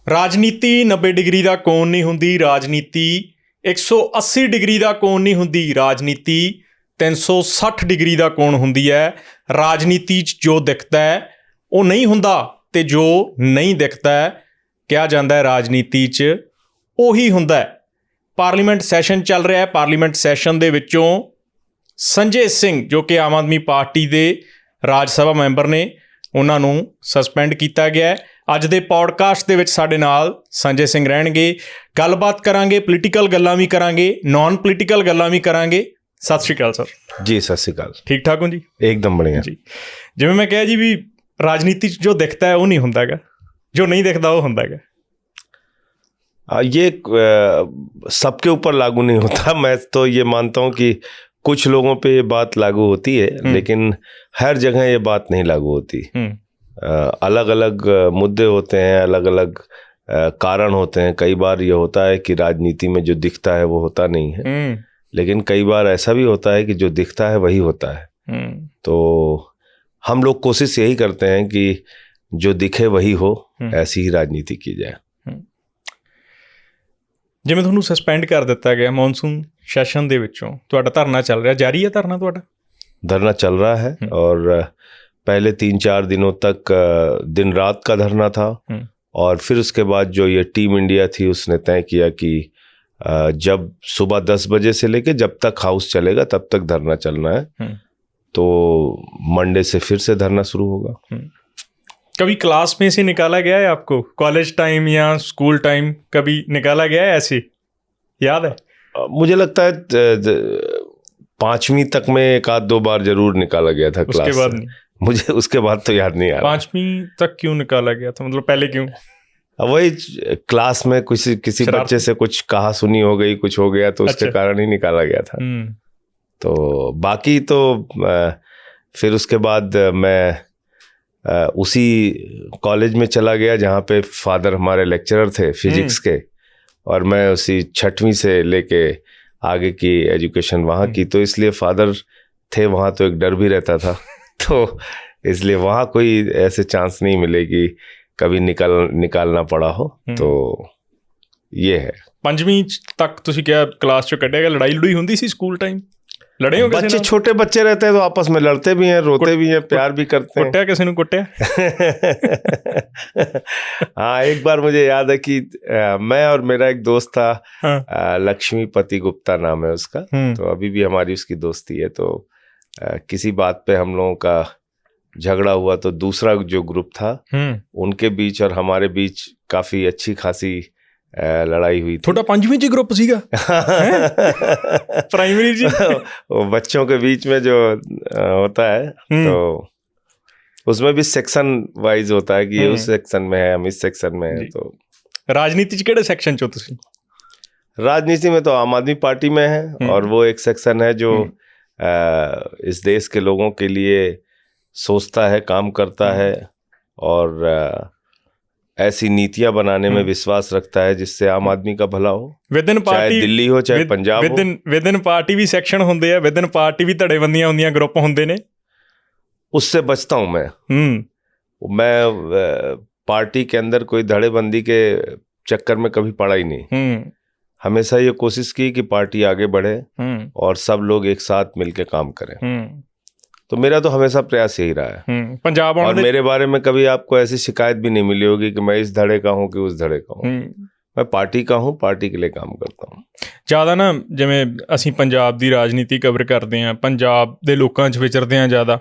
ਰਾਜਨੀਤੀ 90 ਡਿਗਰੀ ਦਾ ਕੋਣ ਨਹੀਂ ਹੁੰਦੀ, ਰਾਜਨੀਤੀ 180 ਡਿਗਰੀ ਦਾ ਕੋਣ ਨਹੀਂ ਹੁੰਦੀ, ਰਾਜਨੀਤੀ 360 ਡਿਗਰੀ ਦਾ ਕੋਣ ਹੁੰਦੀ ਹੈ। ਰਾਜਨੀਤੀ 'ਚ ਜੋ ਦਿਖਦਾ ਹੈ ਉਹ ਨਹੀਂ ਹੁੰਦਾ, ਅਤੇ ਜੋ ਨਹੀਂ ਦਿਖਦਾ ਹੈ ਕਿਹਾ ਜਾਂਦਾ ਹੈ ਰਾਜਨੀਤੀ 'ਚ ਉਹੀ ਹੁੰਦਾ ਹੈ। ਪਾਰਲੀਮੈਂਟ ਸੈਸ਼ਨ ਚੱਲ ਰਿਹਾ ਹੈ। ਪਾਰਲੀਮੈਂਟ ਸੈਸ਼ਨ ਦੇ ਵਿੱਚੋਂ ਸੰਜੇ ਸਿੰਘ ਜੋ ਕਿ ਆਮ ਆਦਮੀ ਪਾਰਟੀ ਦੇ ਰਾਜ ਸਭਾ ਮੈਂਬਰ ਨੇ, ਉਹਨਾਂ ਨੂੰ ਸਸਪੈਂਡ ਕੀਤਾ ਗਿਆ ਹੈ। ਅੱਜ ਦੇ ਪੌਡਕਾਸਟ ਦੇ ਵਿੱਚ ਸਾਡੇ ਨਾਲ ਸੰਜੇ ਸਿੰਘ ਰਹਿਣਗੇ। ਗੱਲਬਾਤ ਕਰਾਂਗੇ, ਪੋਲੀਟੀਕਲ ਗੱਲਾਂ ਵੀ ਕਰਾਂਗੇ, ਨੌਨ ਪੋਲੀਟੀਕਲ ਗੱਲਾਂ ਵੀ ਕਰਾਂਗੇ। ਸਤਿ ਸ਼੍ਰੀ ਅਕਾਲ ਸਰ। ਜੀ ਸਤਿ ਸ਼੍ਰੀ ਅਕਾਲ। ਠੀਕ ਠਾਕ ਹੋ ਜੀ? ਇੱਕਦਮ ਬੜੀਆ ਜੀ। ਜਿਵੇਂ ਮੈਂ ਕਿਹਾ ਜੀ ਵੀ ਰਾਜਨੀਤੀ 'ਚ ਜੋ ਦਿਖਦਾ ਹੈ ਉਹ ਨਹੀਂ ਹੁੰਦਾ ਹੈਗਾ, ਜੋ ਨਹੀਂ दिखता वो होता है। ये सबके ऊपर लागू नहीं होता। मैं तो ये मानता हूँ कि कुछ लोगों पे ये बात लागू होती है, लेकिन हर जगह ये बात नहीं लागू होती। अलग अलग मुद्दे होते हैं, अलग अलग कारण होते हैं। कई बार ये होता है कि राजनीति में जो दिखता है वो होता नहीं है, लेकिन कई बार ऐसा भी होता है कि जो दिखता है वही होता है। तो हम लोग कोशिश यही करते हैं कि जो दिखे वही हो, ऐसी ही राजनीति की जाए। ਜਿਵੇਂ ਤੁਹਾਨੂੰ ਸਸਪੈਂਡ ਕਰ ਦਿੱਤਾ ਗਿਆ ਮੌਨਸੂਨ ਸੈਸ਼ਨ ਦੇ ਵਿੱਚੋਂ, ਤੁਹਾਡਾ ਧਰਨਾ ਚੱਲ ਰਿਹਾ, ਜਾਰੀ ਹੈ ਧਰਨਾ ਤੁਹਾਡਾ? धरना चल रहा है और पहले 3-4 दिनों तक दिन रात का धरना था, और फिर उसके बाद जो ये टीम इंडिया थी उसने तय किया कि जब सुबह 10 बजे से लेके जब तक हाउस चलेगा तब तक धरना चलना है। तो मंडे से फिर से धरना शुरू होगा। कभी क्लास में से निकाला गया है आपको? कॉलेज टाइम या स्कूल टाइम कभी निकाला गया है ऐसे, याद है? मुझे लगता है 5वीं तक में 1-2 बार जरूर निकाला गया था क्लास। उसके बाद नहीं? मुझे उसके बाद तो याद नहीं आ रहा। 5वीं तक क्यों निकाला गया था, मतलब पहले क्यों? वही क्लास में किसी बच्चे से कुछ कहा सुनी हो गई, कुछ हो गया, तो उसके कारण ही निकाला गया था। तो बाकी तो फिर उसके बाद मैं उसी कॉलेज में चला गया जहाँ पे फादर हमारे लेक्चरर थे फिजिक्स के, और मैं उसी 6वीं से लेके आगे की एजुकेशन वहाँ की। तो इसलिए फादर थे वहाँ, तो एक डर भी रहता था। तो इसलिए वहाँ कोई ऐसे चांस नहीं मिले कि कभी निकालना पड़ा हो। तो ये है। 5वीं तक तुसी क्या क्लास चो कढ़िया गया? लड़ाई लड़ाई होंदी सी स्कूल टाइम? लड़े हो? बच्चे छोटे बच्चे रहते हैं तो आपस में लड़ते भी हैं, रोते भी हैं, प्यार भी करते हैं। कुट्टिया किसी ने कुट्टिया? हाँ, एक बार मुझे याद है कि मैं और मेरा एक दोस्त था, लक्ष्मीपति गुप्ता नाम है उसका। तो अभी भी हमारी उसकी दोस्ती है। तो किसी बात पे हम लोगों का झगड़ा हुआ, तो दूसरा जो ग्रुप था उनके बीच और हमारे बीच काफी अच्छी खासी लड़ाई हुई थी। थोड़ा 5वीं जी ग्रुप सीगा प्राइमरी जी? वो बच्चों के बीच में जो होता है, तो उसमें भी सेक्शन वाइज होता है कि ये उस सेक्शन में है, हम इस सेक्शन में है। तो राजनीति किहड़े सेक्शन चो तुसी? राजनीति में तो आम आदमी पार्टी में है, और वो एक सेक्शन है जो इस देश के लोगों के लिए सोचता है, काम करता है, और ऐसी नीतियां बनाने में विश्वास रखता है जिससे आम आदमी का भला हो। विदिन पार्टी, चाहे दिल्ली हो चाहे पंजाब हो। विदिन पार्टी भी सेक्शन होंदे आ, विदिन पार्टी भी धड़ेबंदियां होंदियां, ग्रुप होंदे ने। उससे बचता हूं मैं पार्टी के अंदर कोई धड़ेबंदी के चक्कर में कभी पड़ा ही नहीं। हमेशा ये कोशिश की कि पार्टी आगे बढ़े और सब लोग एक साथ मिलके काम करें। तो मेरा तो हमेशा प्रयास यही रहा है। पंजाब और मेरे बारे में कभी आपको ऐसी शिकायत भी नहीं मिली होगी कि मैं इस धड़े का हूँ कि उस धड़े का हूँ। मैं पार्टी का हूँ, पार्टी के लिए काम करता हूँ। ਜ਼ਿਆਦਾ ਨਾ ਜਿਵੇਂ ਅਸੀਂ ਪੰਜਾਬ ਦੀ ਰਾਜਨੀਤੀ ਕਵਰ ਕਰਦੇ ਹਾਂ, ਪੰਜਾਬ ਦੇ ਲੋਕਾਂ 'ਚ ਵਿਚਰਦੇ ਹਾਂ ਜ਼ਿਆਦਾ।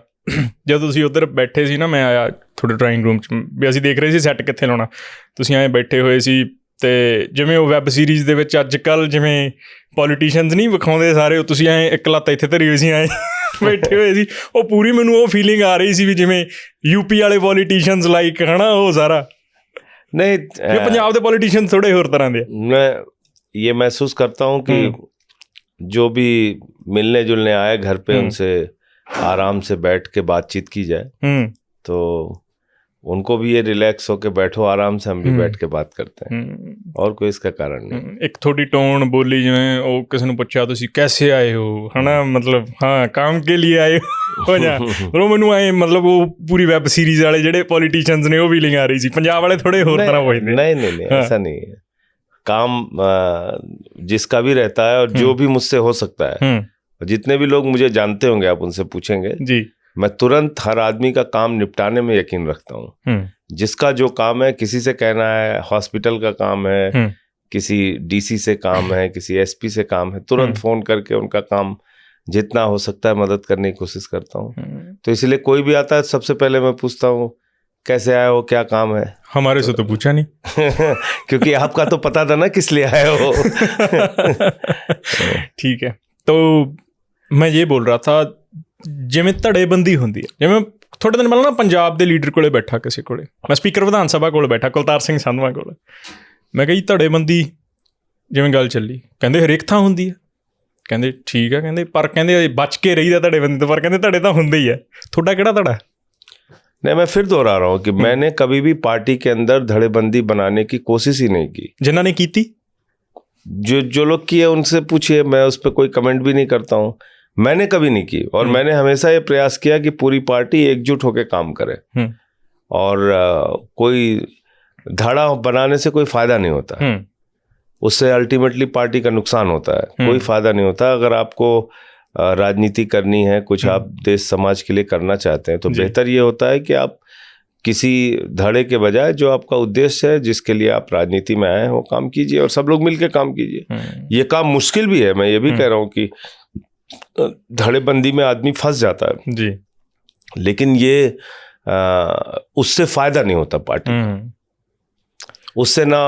ਜਦੋਂ ਤੁਸੀਂ ਉੱਧਰ ਬੈਠੇ ਸੀ ਨਾ, ਮੈਂ ਆਇਆ ਤੁਹਾਡੇ ਡਰਾਇੰਗ ਰੂਮ 'ਚ ਵੀ ਅਸੀਂ ਦੇਖ ਰਹੇ ਸੀ ਸੈੱਟ ਕਿੱਥੇ ਲਾਉਣਾ, ਤੁਸੀਂ ਐਂ ਬੈਠੇ ਹੋਏ ਸੀ। ਅਤੇ ਜਿਵੇਂ ਉਹ ਵੈੱਬ ਸੀਰੀਜ਼ ਦੇ ਵਿੱਚ ਅੱਜ ਕੱਲ੍ਹ ਜਿਵੇਂ ਪੋਲੀਟੀਸ਼ੀਅਨਸ ਨਹੀਂ ਵਿਖਾਉਂਦੇ ਸਾਰੇ, ਉਹ ਤੁਸੀਂ ਐਂ ਇੱਕ ਲੱਤ ਇੱਥੇ ਧਰੀ ਹੋਈ ਸੀ, ਐਂ ਬੈਠੇ ਹੋਏ ਸੀ। ਉਹ ਪੂਰੀ ਮੈਨੂੰ ਉਹ ਫੀਲਿੰਗ ਆ ਰਹੀ ਸੀ ਵੀ ਜਿਵੇਂ यूपी ਵਾਲੇ ਪੋਲੀਟੀਸ਼ੀਅਨਸ ਲਾਈਕ, ਹੈ ਨਾ, ਉਹ ਸਾਰਾ। नहीं, पंजाब के पॉलिटिशियन थोड़े होर तरह के। मैं ये महसूस करता हूँ कि जो भी मिलने जुलने आए घर पे, उनसे आराम से बैठ के बातचीत की जाए, तो उनको भी ये रिलैक्स होके बैठो आराम से, हम भी बैठ के बात करते हैं, और कोई इसका कारण नहीं। एक थोड़ी टोन बोली, जिवें ओ किसी ने पूछा तुसी कैसे आए हो, है ना, मतलब हाँ काम के लिए आए हो। ਹੋ ਜਾ ਉਹ ਮੈਨੂੰ ਐ ਮਤਲਬ ਉਹ ਪੂਰੀ ਵੈਬ ਸੀਰੀਜ਼ ਵਾਲੇ ਜਿਹੜੇ ਪੋਲੀਟੀਸ਼ੀਅਨਸ ਨੇ ਉਹ ਫੀਲਿੰਗ ਆ ਰਹੀ ਸੀ, ਪੰਜਾਬ ਵਾਲੇ ਥੋੜੇ ਹੋਰ तरह हो जाते। नहीं ऐसा नहीं है, काम जिसका भी रहता है और जो भी मुझसे हो सकता है, जितने भी लोग मुझे जानते होंगे आप उनसे पूछेंगे जी, मैं तुरंत हर आदमी का काम निपटाने में यकीन रखता हूँ। जिसका जो काम है, किसी से कहना है, हॉस्पिटल का काम है, किसी डीसी से काम है, किसी एसपी से काम है, तुरंत फोन करके उनका काम जितना हो सकता है मदद करने की कोशिश करता हूँ। तो इसलिए कोई भी आता है सबसे पहले मैं पूछता हूँ कैसे आए हो, क्या काम है। हमारे से तो पूछा नहीं क्योंकि आपका तो पता था ना किस लिए आए हो। ठीक है, तो मैं ये बोल रहा था जिमें धड़ेबंदी होंदी है, जिमें थोड़े दिन पहले ना पंजाब के लीडर कोले बैठा, किसी कोले मैं स्पीकर विधान सभा कोल बैठा कुलतार सिंह संधवा कोल, मैं कही धड़ेबंदी जिमें गल चली, कहते हरेक थां हुंदी है, कहते ठीक है, कहते पर कहते बच के रही धड़ेबंदी तो, पर कहते धड़े तो हुंदे ही है, थोड़ा किहड़ा धड़ा? नहीं, मैं फिर दोहरा रहा हूँ कि मैंने कभी भी पार्टी के अंदर धड़ेबंदी बनाने की कोशिश ही नहीं की। जिन्होंने की थी, जो लोग किए उनसे पूछिए, मैं उस पर कोई कमेंट भी नहीं करता हूँ। मैंने कभी नहीं की, और मैंने हमेशा ये प्रयास किया कि पूरी पार्टी एकजुट होकर काम करे, और कोई धड़ा बनाने से कोई फायदा नहीं होता, उससे अल्टीमेटली पार्टी का नुकसान होता है, कोई फायदा नहीं होता। अगर आपको राजनीति करनी है, कुछ आप देश समाज के लिए करना चाहते हैं, तो बेहतर ये होता है कि आप किसी धड़े के बजाय जो आपका उद्देश्य है, जिसके लिए आप राजनीति में आए हैं, वो काम कीजिए और सब लोग मिलकर काम कीजिए। ये काम मुश्किल भी है, मैं ये भी कह रहा हूँ कि धड़ेबंदी में आदमी फंस जाता है जी, लेकिन ये उससे फायदा नहीं होता पार्टी को। उससे ना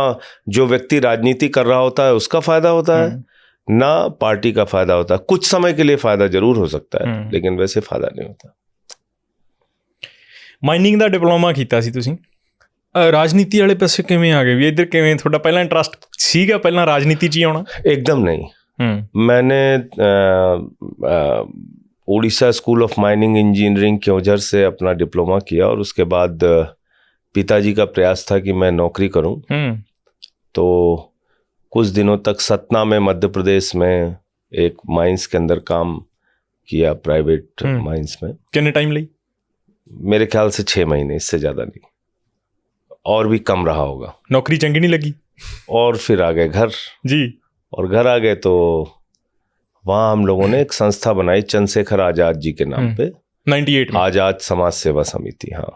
जो व्यक्ति राजनीति कर रहा होता है उसका फायदा होता है, ना पार्टी का फायदा होता है। कुछ समय के लिए फायदा जरूर हो सकता है, लेकिन वैसे फायदा नहीं होता। ਮਾਈਨਿੰਗ ਦਾ ਡਿਪਲੋਮਾ ਕੀਤਾ ਸੀ ਤੁਸੀਂ, ਰਾਜਨੀਤੀ ਵਾਲੇ ਪਾਸੇ ਕਿਵੇਂ ਆ ਗਏ ਵੀ ਇੱਧਰ? ਕਿਵੇਂ ਤੁਹਾਡਾ ਪਹਿਲਾਂ ਇੰਟਰਸਟ ਸੀਗਾ ਪਹਿਲਾਂ ਰਾਜਨੀਤੀ 'ਚ ਹੀ ਆਉਣਾ? एकदम नहीं। मैंने Orissa school of mining engineering Keonjhar से अपना डिप्लोमा किया, और उसके बाद पिताजी का प्रयास था कि मैं नौकरी करूं, तो कुछ दिनों तक सतना में मध्य प्रदेश में एक माइंस के अंदर काम किया, प्राइवेट माइंस में। कितने टाइम ली? मेरे ख्याल से 6 महीने, इससे ज़्यादा नहीं, और भी कम रहा होगा। नौकरी चंगी नहीं लगी और फिर आ गए घर जी, और घर आ गए तो वहाँ हम लोगों ने एक संस्था बनाई चंद्रशेखर आज़ाद जी के नाम पे, 98 में, आज़ाद समाज सेवा समिति। हाँ,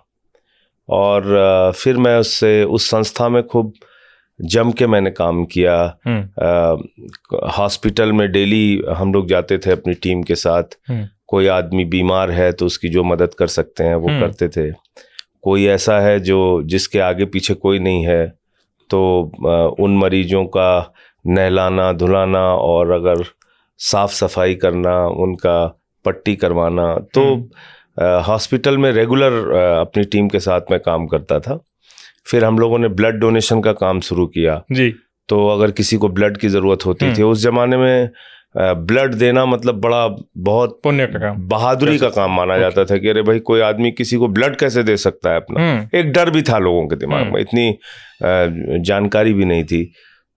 और फिर मैं उस संस्था में खूब जम के मैंने काम किया। हॉस्पिटल में डेली हम लोग जाते थे अपनी टीम के साथ। कोई आदमी बीमार है तो उसकी जो मदद कर सकते हैं वो करते थे। कोई ऐसा है जिसके आगे पीछे कोई नहीं है, तो उन मरीजों का नहलाना धुलाना, और अगर साफ सफाई करना, उनका पट्टी करवाना। तो हॉस्पिटल में रेगुलर अपनी टीम के साथ मैं काम करता था। फिर हम लोगों ने ब्लड डोनेशन का काम शुरू किया जी। तो अगर किसी को ब्लड की ज़रूरत होती थी, उस जमाने में ब्लड देना मतलब बहुत पुण्य का काम, बहादुरी का काम माना जाता था कि अरे भाई कोई आदमी किसी को ब्लड कैसे दे सकता है अपना। एक डर भी था लोगों के दिमाग में, इतनी जानकारी भी नहीं थी,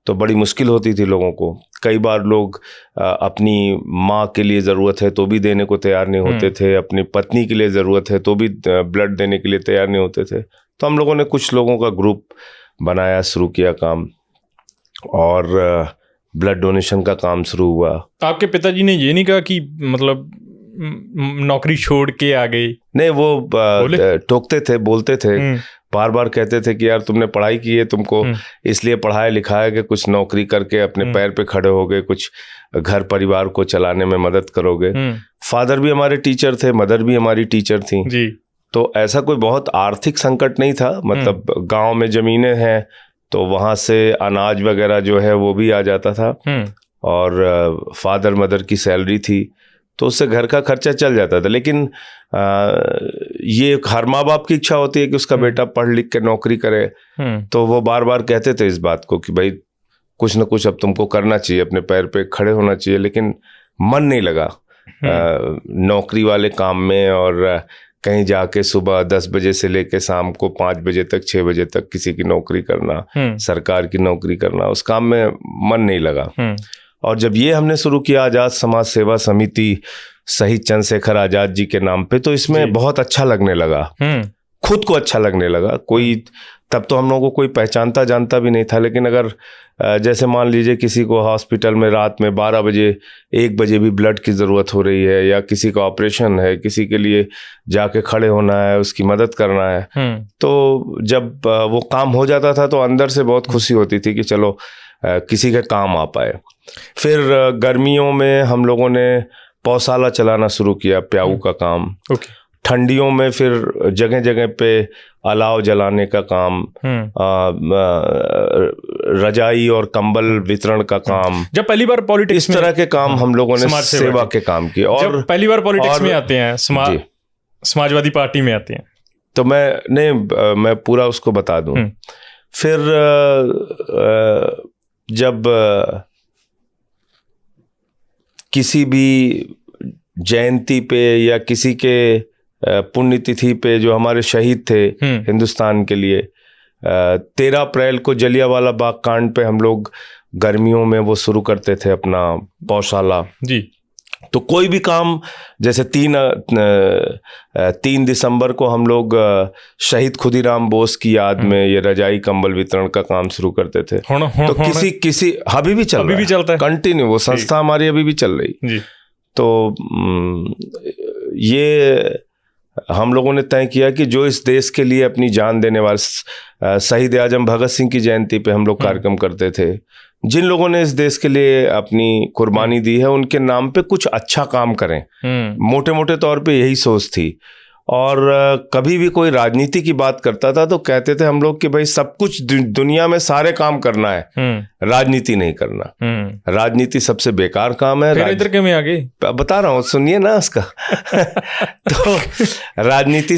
तो बड़ी मुश्किल होती थी लोगों को। कई बार लोग अपनी माँ के लिए ज़रूरत है तो भी देने को तैयार नहीं होते थे, अपनी पत्नी के लिए ज़रूरत है तो भी ब्लड देने के लिए तैयार नहीं होते थे। तो हम लोगों ने कुछ लोगों का ग्रुप बनाया, शुरू किया काम, और ब्लड डोनेशन का काम शुरू हुआ। आपके पिताजी ने ये नहीं कहा कि मतलब नौकरी छोड़ के आ गए? नहीं, वो टोकते थे, बोलते थे, बार बार कहते थे कि यार तुमने पढ़ाई की है, तुमको इसलिए पढ़ाया लिखाया कि कुछ नौकरी करके अपने पैर पे खड़े होगे, कुछ घर परिवार को चलाने में मदद करोगे। फादर भी हमारे टीचर थे, मदर भी हमारी टीचर थी जी। तो ऐसा कोई बहुत आर्थिक संकट नहीं था, मतलब गांव में ज़मीनें हैं तो वहाँ से अनाज वगैरह जो है वो भी आ जाता था, और फादर मदर की सैलरी थी, तो उससे घर का खर्चा चल जाता था। लेकिन ये हर माँ बाप की इच्छा होती है कि उसका बेटा पढ़ लिख के नौकरी करे, तो वो बार बार कहते थे इस बात को कि भाई कुछ ना कुछ अब तुमको करना चाहिए, अपने पैर पे खड़े होना चाहिए। लेकिन मन नहीं लगा नौकरी वाले काम में, और कहीं जाके सुबह 10 बजे से लेके शाम को 5 बजे तक 6 बजे तक किसी की नौकरी करना, सरकार की नौकरी करना, उस काम में मन नहीं लगा। और जब ये हमने शुरू किया आज़ाद समाज सेवा समिति, शहीद चंद्रशेखर आजाद जी के नाम पे, तो इसमें बहुत अच्छा लगने लगा, खुद को अच्छा लगने लगा। कोई तब तो हम लोगों को कोई पहचानता जानता भी नहीं था, लेकिन अगर जैसे मान लीजिए किसी को हॉस्पिटल में रात में 12 बजे 1 बजे भी ब्लड की ज़रूरत हो रही है, या किसी का ऑपरेशन है, किसी के लिए जाके खड़े होना है, उसकी मदद करना है, तो जब वो काम हो जाता था तो अंदर से बहुत खुशी होती थी कि चलो किसी के काम आ पाए। फिर गर्मियों में हम लोगों ने पौशाला चलाना शुरू किया, प्याऊ का काम। ठंडियों में फिर जगह जगह पे अलाव जलाने का काम, रजाई और कंबल वितरण का काम। जब पहली बार पॉलिटिक्स इस तरह के काम हम लोगों ने सेवा के काम किए। और पहली बार पॉलिटिक्स में आते हैं, समाजवादी पार्टी में आते हैं, तो मैं पूरा उसको बता दूं। फिर जब किसी भी जयंती पे या किसी के पुण्यतिथि पे जो हमारे शहीद थे हिंदुस्तान के लिए, 13 अप्रैल को जलियांवाला बाग कांड पे हम लोग गर्मियों में वो शुरू करते थे अपना पौशाला जी। तो कोई भी काम, जैसे 3 दिसंबर को हम लोग शहीद खुदीराम बोस की याद में ये रजाई कंबल वितरण का काम शुरू करते थे। तो किसी अभी भी चलता है कंटिन्यू, वो संस्था हमारी अभी भी चल रही जी। तो ये हम लोगों ने तय किया कि जो इस देश के लिए अपनी जान देने वाले शहीद आजम भगत सिंह की जयंती पे हम लोग कार्यक्रम करते थे। जिन लोगों ने इस देश के लिए अपनी कुर्बानी दी है उनके नाम पे कुछ अच्छा काम करें, मोटे मोटे तौर पे यही सोच थी। और कभी भी कोई राजनीति की बात करता था तो कहते थे हम लोग कि भाई सब कुछ दुनिया में सारे काम करना है, राजनीति नहीं करना। राजनीति सबसे बेकार काम है। इधर के में आ गई, बता रहा हूँ, सुनिए ना उसका। तो राजनीति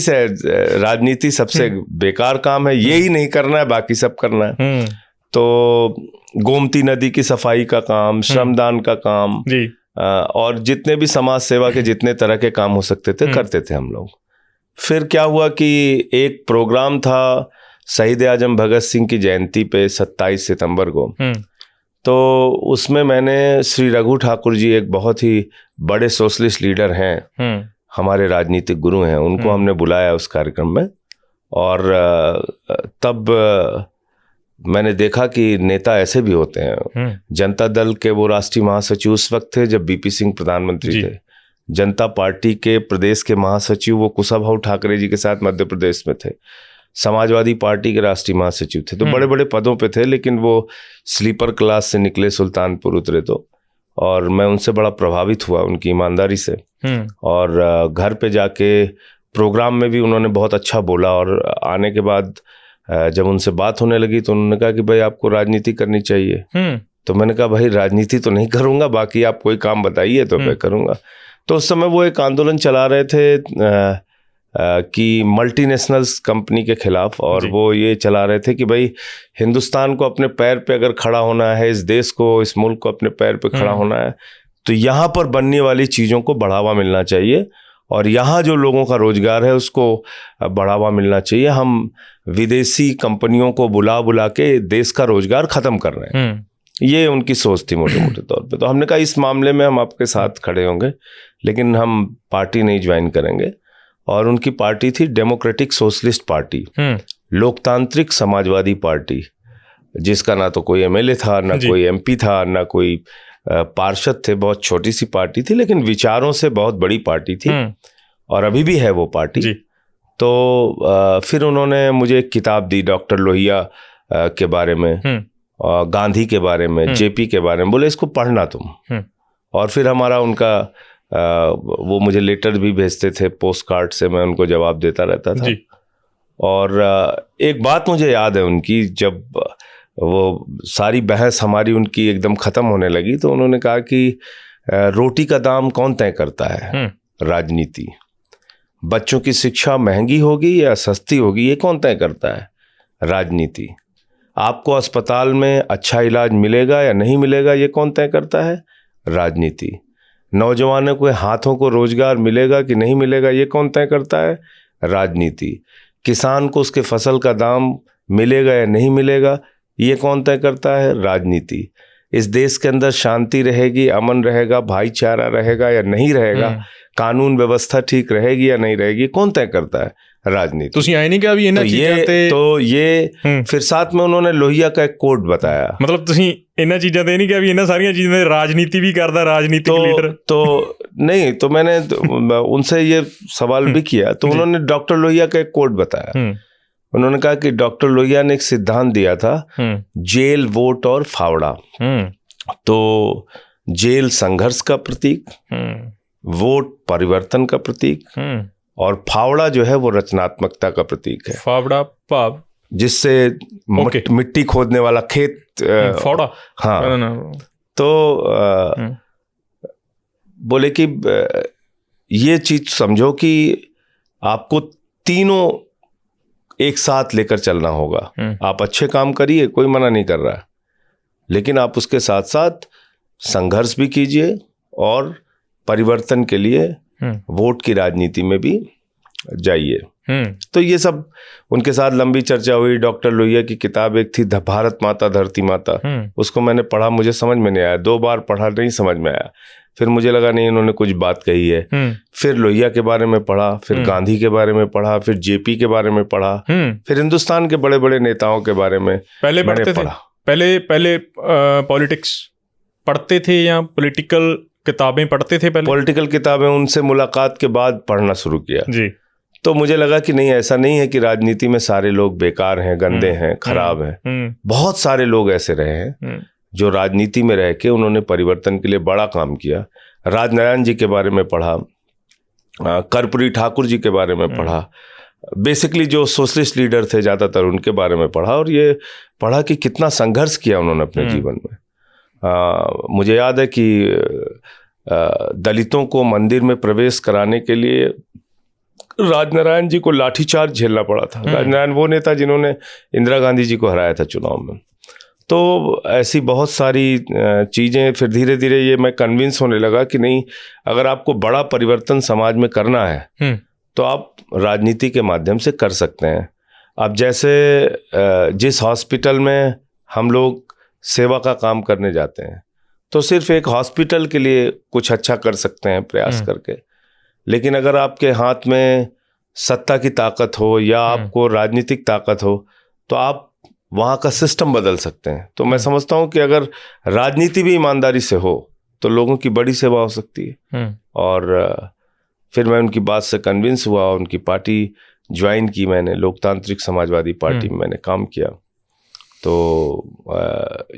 सबसे बेकार काम है, यही नहीं करना है, बाकी सब करना है। तो गोमती नदी की सफाई का काम, श्रमदान का काम जी, और जितने भी समाज सेवा के जितने तरह के काम हो सकते थे करते थे हम लोग। फिर क्या हुआ कि एक प्रोग्राम था शहीद आजम भगत सिंह की जयंती पे 27 सितंबर को, तो उसमें मैंने श्री रघु ठाकुर जी, एक बहुत ही बड़े सोशलिस्ट लीडर हैं, हमारे राजनीतिक गुरु हैं, उनको हमने बुलाया उस कार्यक्रम में। और तब मैंने देखा कि नेता ऐसे भी होते हैं। जनता दल के वो राष्ट्रीय महासचिव उस वक्त थे जब बीपी सिंह प्रधानमंत्री थे। जनता पार्टी के प्रदेश के महासचिव वो कुशाभाऊ ठाकरे जी के साथ मध्य प्रदेश में थे। समाजवादी पार्टी के राष्ट्रीय महासचिव थे। तो बड़े बड़े पदों पे थे, लेकिन वो स्लीपर क्लास से निकले, सुल्तानपुर उतरे। तो और मैं उनसे बड़ा प्रभावित हुआ, उनकी ईमानदारी से। और घर पे जाके प्रोग्राम में भी उन्होंने बहुत अच्छा बोला। और आने के बाद जब उनसे बात होने लगी तो उन्होंने कहा कि भाई आपको राजनीति करनी चाहिए। तो मैंने कहा भाई राजनीति तो नहीं करूँगा, बाकी आप कोई काम बताइए तो मैं करूँगा। तो उस समय वो एक आंदोलन चला रहे थे कि मल्टीनेशनल्स कंपनी के खिलाफ, और वो ये चला रहे थे कि भाई हिंदुस्तान को अपने पैर पे अगर खड़ा होना है, इस देश को, इस मुल्क को अपने पैर पे खड़ा होना है, तो यहाँ पर बनने वाली चीज़ों को बढ़ावा मिलना चाहिए, और यहाँ जो लोगों का रोजगार है उसको बढ़ावा मिलना चाहिए। हम विदेशी कंपनियों को बुला बुला के देश का रोजगार खत्म कर रहे हैं। ये उनकी सोच थी मोटे मोटे तौर पे। तो हमने कहा इस मामले में हम आपके साथ खड़े होंगे, लेकिन हम पार्टी नहीं ज्वाइन करेंगे। और उनकी पार्टी थी डेमोक्रेटिक सोशलिस्ट पार्टी, लोकतांत्रिक समाजवादी पार्टी, जिसका ना तो कोई एमएलए था, ना कोई एमपी था, ना कोई पार्षद थे। बहुत छोटी सी पार्टी थी, लेकिन विचारों से बहुत बड़ी पार्टी थी, और अभी भी है वो पार्टी। तो फिर उन्होंने मुझे एक किताब दी डॉक्टर लोहिया के बारे में, गांधी के बारे में, जेपी के बारे में। बोले इसको पढ़ना तुम। और फिर हमारा उनका वो मुझे लेटर भी भेजते थे पोस्ट कार्ड से, मैं उनको जवाब देता रहता था। और एक बात मुझे याद है उनकी, जब वो सारी बहस हमारी उनकी एकदम ख़त्म होने लगी तो उन्होंने कहा कि रोटी का दाम कौन तय करता है? राजनीति। बच्चों की शिक्षा महंगी होगी या सस्ती होगी, ये कौन तय करता है? राजनीति। आपको अस्पताल में अच्छा इलाज मिलेगा या नहीं मिलेगा, ये कौन तय करता है? राजनीति। नौजवानों के हाथों को रोजगार मिलेगा कि नहीं मिलेगा, ये कौन तय करता है? राजनीति। किसान को उसके फसल का दाम मिलेगा या नहीं मिलेगा, ये कौन तय करता है? राजनीति। इस देश के अंदर शांति रहेगी, अमन रहेगा, भाईचारा रहेगा या नहीं रहेगा, कानून व्यवस्था ठीक रहेगी या नहीं रहेगी, कौन तय करता है? राजनीति। ਤੁਸੀਂ ਆਏ ਨਹੀਂ ਕਿ ਵੀ ਇਹਨਾਂ ਚੀਜ਼ਾਂ ਤੇ तो ये फिर साथ में उन्होंने लोहिया का एक कोट बताया। मतलब ਤੁਸੀਂ ਇਹਨਾਂ ਚੀਜ਼ਾਂ ਤੇ ਨਹੀਂ ਕਿ ਵੀ ਇਹਨਾਂ सारियां चीज़ों में राजनीति भी करता राजनीतिक लीडर? तो नहीं, तो मैंने उनसे ये सवाल भी किया, तो उन्होंने डॉक्टर लोहिया का एक कोट बताया। उन्होंने कहा कि डॉक्टर लोहिया ने एक सिद्धांत दिया था, जेल, वोट और फावड़ा। तो जेल संघर्ष का प्रतीक, वोट परिवर्तन का प्रतीक, और फावड़ा जो है वो रचनात्मकता का प्रतीक है। फावड़ा भाव जिससे मिट्टी खोदने वाला खेत, फावड़ा। हाँ। तो बोले कि ये चीज समझो कि आपको तीनों एक साथ लेकर चलना होगा। आप अच्छे काम करिए, कोई मना नहीं कर रहा, लेकिन आप उसके साथ साथ संघर्ष भी कीजिए और परिवर्तन के लिए वोट की राजनीति में भी जाइए। तो ये सब उनके साथ लंबी चर्चा हुई। डॉक्टर लोहिया की किताब एक थी, भारत माता धरती माता, उसको मैंने पढ़ा, मुझे समझ में नहीं आया, 2 बार पढ़ा, नहीं समझ में आया। फिर मुझे लगा नहीं, इन्होंने कुछ बात कही है। फिर लोहिया के बारे में पढ़ा, फिर गांधी के बारे में पढ़ा, फिर जेपी के बारे में पढ़ा, फिर हिंदुस्तान के बड़े बड़े नेताओं के बारे में पहले पढ़ते थे। पहले पॉलिटिक्स पढ़ते थे या पॉलिटिकल किताबें पढ़ते थे? पहले पॉलिटिकल किताबें उनसे मुलाकात के बाद पढ़ना शुरू किया जी। तो मुझे लगा कि नहीं, ऐसा नहीं है कि राजनीति में सारे लोग बेकार हैं, गंदे हैं, खराब हैं। बहुत सारे लोग ऐसे रहे हैं जो राजनीति में रह के उन्होंने परिवर्तन के लिए बड़ा काम किया। राजनारायण जी के बारे में पढ़ा, कर्पूरी ठाकुर जी के बारे में पढ़ा, बेसिकली जो सोशलिस्ट लीडर थे ज़्यादातर उनके बारे में पढ़ा, और ये पढ़ा कि कितना संघर्ष किया उन्होंने अपने जीवन में। मुझे याद है कि दलितों को मंदिर में प्रवेश कराने के लिए राजनारायण जी को लाठीचार्ज झेलना पड़ा था। राजनारायण वो नेता जिन्होंने इंदिरा गांधी जी को हराया था चुनाव में। तो ऐसी बहुत सारी चीज़ें, फिर धीरे धीरे ये मैं कन्विंस होने लगा कि नहीं, अगर आपको बड़ा परिवर्तन समाज में करना है तो आप राजनीति के माध्यम से कर सकते हैं। अब जैसे जिस हॉस्पिटल में हम लोग सेवा का काम करने जाते हैं, तो सिर्फ एक हॉस्पिटल के लिए कुछ अच्छा कर सकते हैं प्रयास करके, लेकिन अगर आपके हाथ में सत्ता की ताकत हो या आपको राजनीतिक ताकत हो तो आप वहाँ का सिस्टम बदल सकते हैं। तो मैं समझता हूँ कि अगर राजनीति भी ईमानदारी से हो तो लोगों की बड़ी सेवा हो सकती है। और फिर मैं उनकी बात से कन्विंस हुआ, उनकी पार्टी ज्वाइन की मैंने, लोकतांत्रिक समाजवादी पार्टी में मैंने काम किया। तो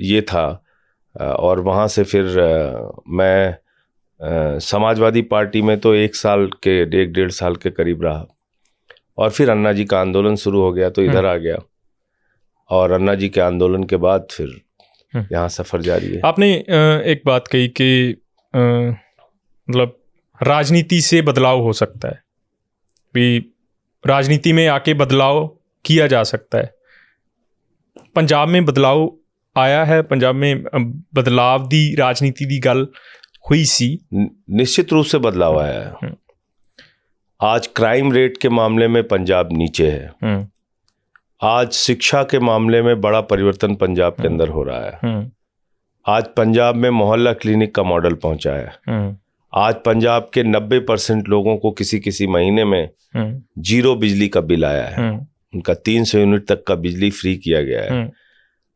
ये था, और वहाँ से फिर मैं समाजवादी पार्टी में तो 1.5 साल के करीब रहा, और फिर अन्ना जी का आंदोलन शुरू हो गया तो इधर आ गया, और अन्ना जी के आंदोलन के बाद फिर यहाँ सफ़र जारी है। आपने एक बात कही कि मतलब राजनीति से बदलाव हो सकता है, भी राजनीति में आके बदलाव किया जा सकता है। पंजाब में बदलाव आया है? पंजाब में बदलाव दी राजनीति दी गल हुई सी? निश्चित रूप से बदलाव आया है। आज क्राइम रेट के मामले में पंजाब नीचे है। आज शिक्षा के मामले में बड़ा परिवर्तन पंजाब के अंदर हो रहा है। आज पंजाब में मोहल्ला क्लिनिक का मॉडल पहुंचा है। आज पंजाब के 90% लोगों को किसी महीने में 0 बिजली का बिल आया है। उनका 300 यूनिट तक का बिजली फ्री किया गया है।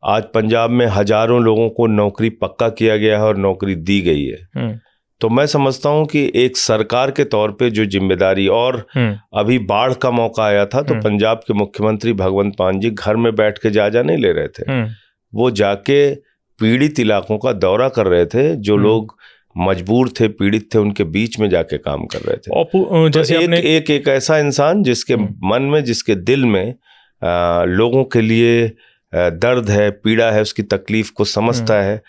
आज पंजाब में हजारों लोगों को नौकरी पक्का किया गया है और नौकरी दी गई है। तो मैं समझता हूं कि एक सरकार के तौर पे जो जिम्मेदारी, और अभी बाढ़ का मौका आया था तो पंजाब के मुख्यमंत्री भगवंत मान जी घर में बैठ के जायजा नहीं ले रहे थे, वो जाके पीड़ित इलाकों का दौरा कर रहे थे। जो लोग मजबूर थे, पीड़ित थे, उनके बीच में जाके काम कर रहे थे। जैसे तो एक ऐसा इंसान जिसके मन में, जिसके दिल में लोगों के लिए दर्द है, पीड़ा है, उसकी तकलीफ को समझता है,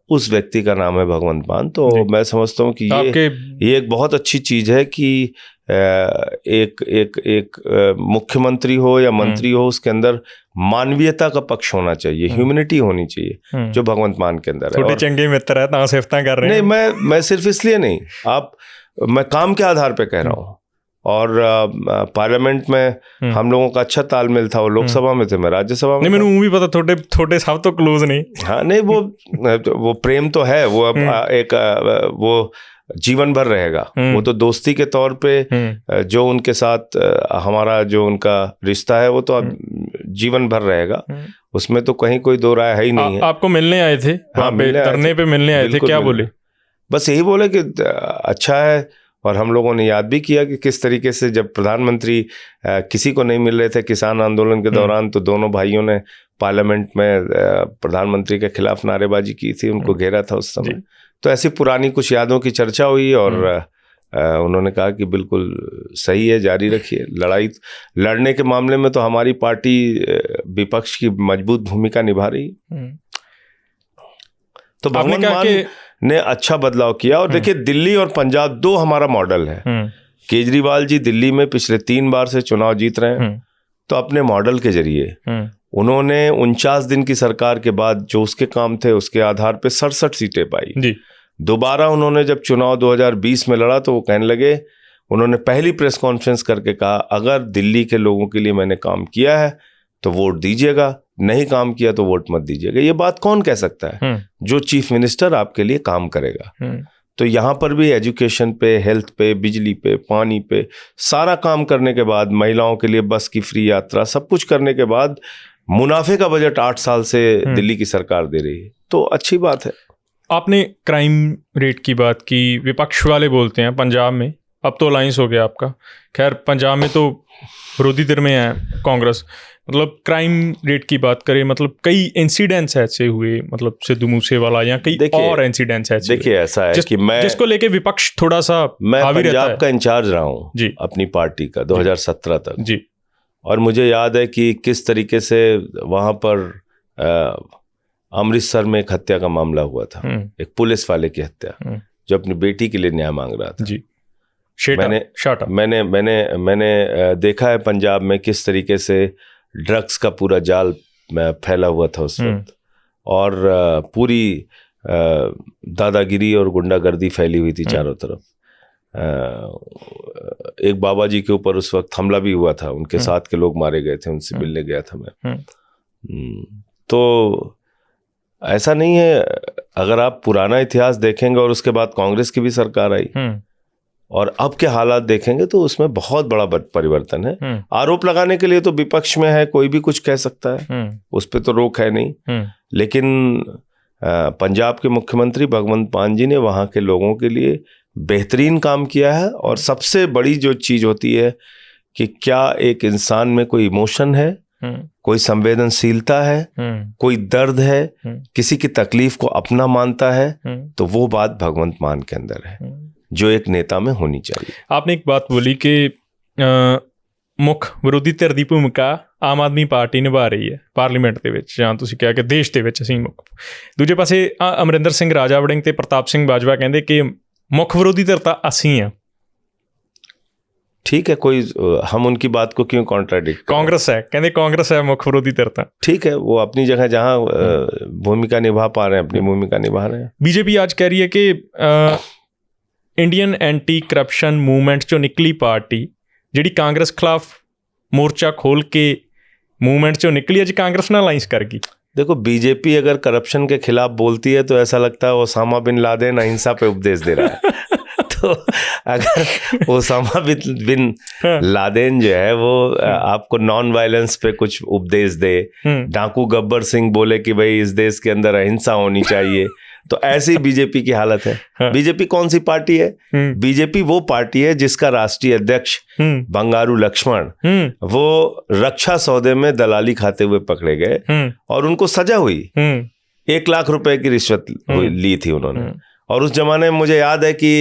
उस व्यक्ति का नाम है भगवंत मान। तो मैं समझता हूँ कि ये एक बहुत अच्छी चीज़ है कि एक मुख्यमंत्री हो या मंत्री हो, उसके अंदर मानवीयता का पक्ष होना चाहिए, ह्यूमैनिटी होनी चाहिए, जो भगवंत मान के अंदर है। छोटे चंगे मित्र है, सिफता कर रहे हैं। नहीं, मैं सिर्फ इसलिए नहीं, मैं काम के आधार पे कह रहा हूँ। और पार्लियामेंट में हम लोगों का अच्छा तालमेल था। वो लोकसभा में थे, मैं राज्यसभा में। नहीं, मैंने भी पता थोड़े सब तो क्लोज नहीं। हाँ, नहीं, वो प्रेम तो है, वो अब एक वो जीवन भर रहेगा। वो तो दोस्ती के तौर पे जो उनके साथ हमारा जो उनका रिश्ता है वो तो अब जीवन भर रहेगा, उसमें तो कहीं कोई दो राय है ही नहीं है। आपको मिलने आए थे वहाँ पे, धरने पे मिलने आए थे, क्या बोले? बस यही बोले कि अच्छा है, और हम लोगों ने याद भी किया कि किस तरीके से जब प्रधानमंत्री किसी को नहीं मिल रहे थे किसान आंदोलन के दौरान, तो दोनों भाइयों ने पार्लियामेंट में प्रधानमंत्री के खिलाफ नारेबाजी की थी, उनको घेरा था उस समय। तो ऐसी पुरानी कुछ यादों की चर्चा हुई और उन्होंने कहा कि बिल्कुल सही है, जारी रखिए लड़ाई। लड़ने के मामले में तो हमारी पार्टी विपक्ष की मजबूत भूमिका निभा रही। तो भगवंत मान ने अच्छा बदलाव किया। और देखिए, दिल्ली और पंजाब दो हमारा मॉडल है। केजरीवाल जी दिल्ली में पिछले 3 बार से चुनाव जीत रहे हैं, तो अपने मॉडल के जरिए उन्होंने 49 दिन की सरकार के बाद जो उसके काम थे उसके आधार पे 67 सीटें पाई। दोबारा उन्होंने जब चुनाव 2020 में लड़ा तो वो कहने लगे, उन्होंने पहली प्रेस कॉन्फ्रेंस करके कहा, अगर दिल्ली के लोगों के लिए मैंने काम किया है तो वोट दीजिएगा, नहीं काम किया तो वोट मत दीजिएगा। ये बात कौन कह सकता है? जो चीफ मिनिस्टर आपके लिए काम करेगा। तो यहाँ पर भी एजुकेशन पे, हेल्थ पे, बिजली पे, पानी पे सारा काम करने के बाद, महिलाओं के लिए बस की फ्री यात्रा, सब कुछ करने के बाद मुनाफे का बजट 8 साल से दिल्ली की सरकार दे रही है, तो अच्छी बात है। आपने क्राइम रेट की बात की, विपक्ष वाले बोलते हैं पंजाब में, अब तो अलायंस हो गया आपका, खैर पंजाब में तो विरोधी धਿਰ में है कांग्रेस, मतलब क्राइम रेट की बात करें, मतलब कई इंसिडेंट्स ऐसे हुए, मतलब सिद्धू मूसेवाला या कई और इंसिडेंट्स ऐसे। देखिए, ऐसा है कि मैं जिसको लेके विपक्ष थोड़ा सा पंजाब का इंचार्ज रहा हूँ जी अपनी पार्टी का 2017 तक जी, और मुझे याद है कि किस तरीके से वहाँ पर अमृतसर में एक हत्या का मामला हुआ था, एक पुलिस वाले की हत्या, जो अपनी बेटी के लिए न्याय मांग रहा था जी। मैंने देखा है पंजाब में किस तरीके से ड्रग्स का पूरा जाल फैला हुआ था उस वक्त, और पूरी दादागिरी और गुंडागर्दी फैली हुई थी चारों तरफ। एक बाबा जी के ऊपर उस वक्त हमला भी हुआ था, उनके साथ के लोग मारे गए थे, उनसे मिलने गया था मैं। तो ऐसा नहीं है, अगर आप पुराना इतिहास देखेंगे और उसके बाद कांग्रेस की भी सरकार आई और अब के हालात देखेंगे तो उसमें बहुत बड़ा परिवर्तन है। आरोप लगाने के लिए तो विपक्ष में है, कोई भी कुछ कह सकता है, उस पर तो रोक है नहीं। लेकिन पंजाब के मुख्यमंत्री भगवंत मान जी ने वहाँ के लोगों के लिए बेहतरीन काम किया है। और सबसे बड़ी जो चीज़ होती है कि क्या एक इंसान में कोई इमोशन है, कोई संवेदनशीलता है, कोई दर्द है, किसी की तकलीफ को अपना मानता है, तो वो बात भगवंत मान के अंदर है जो एक नेता में होनी चाहिए। आपने एक बात बोली कि ਮੁੱਖ ਵਿਰੋਧੀ ਧਿਰ ਦੀ ਭੂਮਿਕਾ ਆਮ ਆਦਮੀ ਪਾਰਟੀ ਨਿਭਾ ਰਹੀ ਹੈ ਪਾਰਲੀਮੈਂਟ ਦੇ ਵਿੱਚ, ਜਾਂ ਤੁਸੀਂ ਕਿਹਾ ਕਿ ਦੇਸ਼ ਦੇ ਵਿੱਚ ਅਸੀਂ ਮੁੱਖ। ਦੂਜੇ ਪਾਸੇ ਅਮਰਿੰਦਰ ਸਿੰਘ ਰਾਜਾ ਵੜਿੰਗ ਤੇ ਪ੍ਰਤਾਪ ਸਿੰਘ ਬਾਜਵਾ ਕਹਿੰਦੇ ਕਿ ਮੁੱਖ ਵਿਰੋਧੀ ਧਿਰ ਤਾਂ ਅਸੀਂ ਹਾਂ। ठीक है, कोई हम उनकी बात को क्यों कॉन्ट्राडिक्ट? कांग्रेस है, कहते कांग्रेस है मुख्य विरोधी धਿਰ ਤਾਂ। ठीक है, वो अपनी जगह जहाँ भूमिका निभा पा रहे हैं अपनी भूमिका निभा रहे हैं। बीजेपी आज कह रही है कि इंडियन एंटी करप्शन मूवमेंट चो निकली पार्टी ਜਿਹੜੀ ਕਾਂਗਰਸ ਖਿਲਾਫ मोर्चा खोल के मूवमेंट चो निकली, अज कांग्रेस ना अलायंस कर गई। देखो, बीजेपी अगर करप्शन के खिलाफ बोलती है तो ऐसा लगता है ओसामा बिन लादेन अहिंसा पे उपदेश दे रहा है। तो अगर ओसामा बिन लादेन जो है वो आपको नॉन वायलेंस पे कुछ उपदेश दे, डाकू गब्बर सिंह बोले कि भाई इस देश के अंदर अहिंसा होनी चाहिए, तो ऐसी बीजेपी की हालत है। बीजेपी कौन सी पार्टी है? बीजेपी वो पार्टी है जिसका राष्ट्रीय अध्यक्ष बंगारू लक्ष्मण वो रक्षा सौदे में दलाली खाते हुए पकड़े गए और उनको सजा हुई। 1 लाख रुपए की रिश्वत ली थी उन्होंने। और उस जमाने में मुझे याद है कि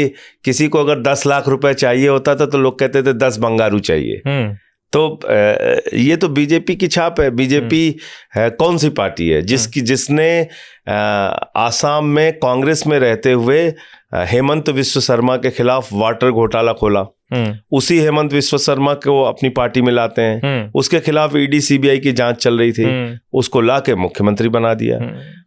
किसी को अगर 10 लाख रुपए चाहिए होता था तो लोग कहते थे 10 बंगारू चाहिए। तो ये तो बीजेपी की छाप है। बीजेपी कौन सी पार्टी है जिसने आसाम में कांग्रेस में रहते हुए हेमंत विश्व शर्मा के खिलाफ वाटर घोटाला खोला, उसी हेमंत विश्व शर्मा को अपनी पार्टी में लाते हैं, उसके खिलाफ ईडी सीबीआई की जांच चल रही थी, उसको लाके मुख्यमंत्री बना दिया।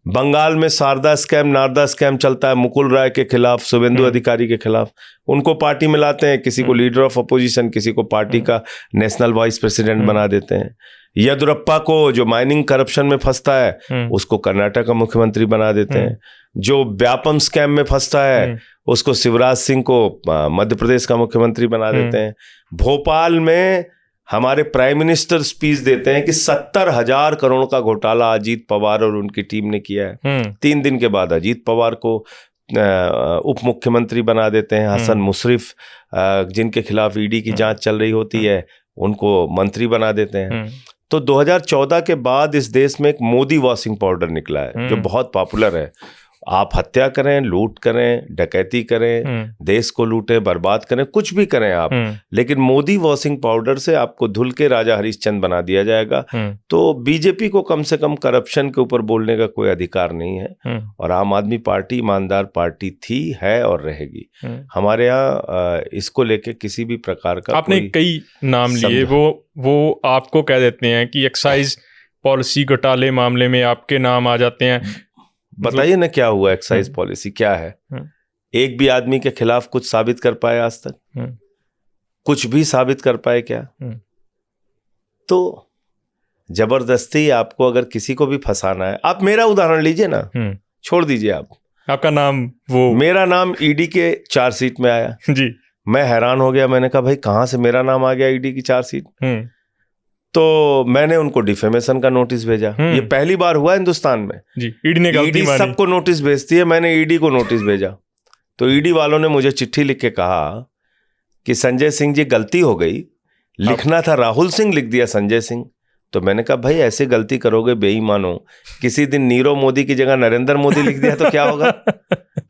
बंगाल में शारदा स्कैम, नारदा स्कैम चलता है, मुकुल राय के खिलाफ, शुभेंदु अधिकारी के खिलाफ, उनको पार्टी में लाते हैं, किसी को लीडर ऑफ अपोजिशन, किसी को पार्टी का नेशनल वाइस प्रेसिडेंट बना देते हैं। येदियुरप्पा को, जो माइनिंग करप्शन में फंसता है, उसको कर्नाटक का मुख्यमंत्री बना देते हैं। जो व्यापम स्कैम में फंसता है, उसको शिवराज सिंह को मध्य प्रदेश का मुख्यमंत्री बना देते हैं। भोपाल में हमारे प्राइम मिनिस्टर स्पीच देते हैं कि 70,000 करोड़ का घोटाला अजीत पवार और उनकी टीम ने किया है। 3 दिन के बाद अजीत पवार को उप मुख्यमंत्री बना देते हैं। हसन मुशर्रफ, जिनके खिलाफ ईडी की जांच चल रही होती है, उनको मंत्री बना देते हैं। तो 2014 के बाद इस देश में एक मोदी वॉशिंग पाउडर निकला है, जो बहुत पॉपुलर है। आप हत्या करें, लूट करें, डकैती करें, देश को लूटें, बर्बाद करें, कुछ भी करें आप, लेकिन मोदी वॉशिंग पाउडर से आपको धुल के राजा हरिश्चंद्र बना दिया जाएगा। तो बीजेपी को कम से कम करप्शन के ऊपर बोलने का कोई अधिकार नहीं है। और आम आदमी पार्टी ईमानदार पार्टी थी, है और रहेगी। हमारे यहाँ इसको लेके किसी भी प्रकार का, आपने कई नाम लिए, वो आपको कह देते हैं कि एक्साइज पॉलिसी घोटाले मामले में आपके नाम आ जाते हैं। बताइए ना, क्या हुआ? एक्साइज पॉलिसी क्या है? एक भी आदमी के खिलाफ कुछ साबित कर पाए आज तक? कुछ भी साबित कर पाए क्या? तो जबरदस्ती आपको अगर किसी को भी फंसाना है, आप मेरा उदाहरण लीजिए ना, छोड़ दीजिए आप, आपका नाम, मेरा नाम ईडी के चार्जशीट में आया जी, मैं हैरान हो गया। मैंने कहा भाई कहां से मेरा नाम आ गया ईडी की चार्जशीट? तो मैंने उनको डिफेमेशन का नोटिस भेजा। ये पहली बार हुआ हिंदुस्तान में जी। ईडी सबको नोटिस भेजती है, मैंने ईडी को नोटिस भेजा। तो ईडी वालों ने मुझे चिट्ठी लिख के कहा कि संजय सिंह जी गलती हो गई, लिखना था राहुल सिंह, लिख दिया संजय सिंह। तो मैंने कहा भाई ऐसे गलती करोगे बेईमानो, किसी दिन नीरव मोदी की जगह नरेंद्र मोदी लिख दिया तो क्या होगा?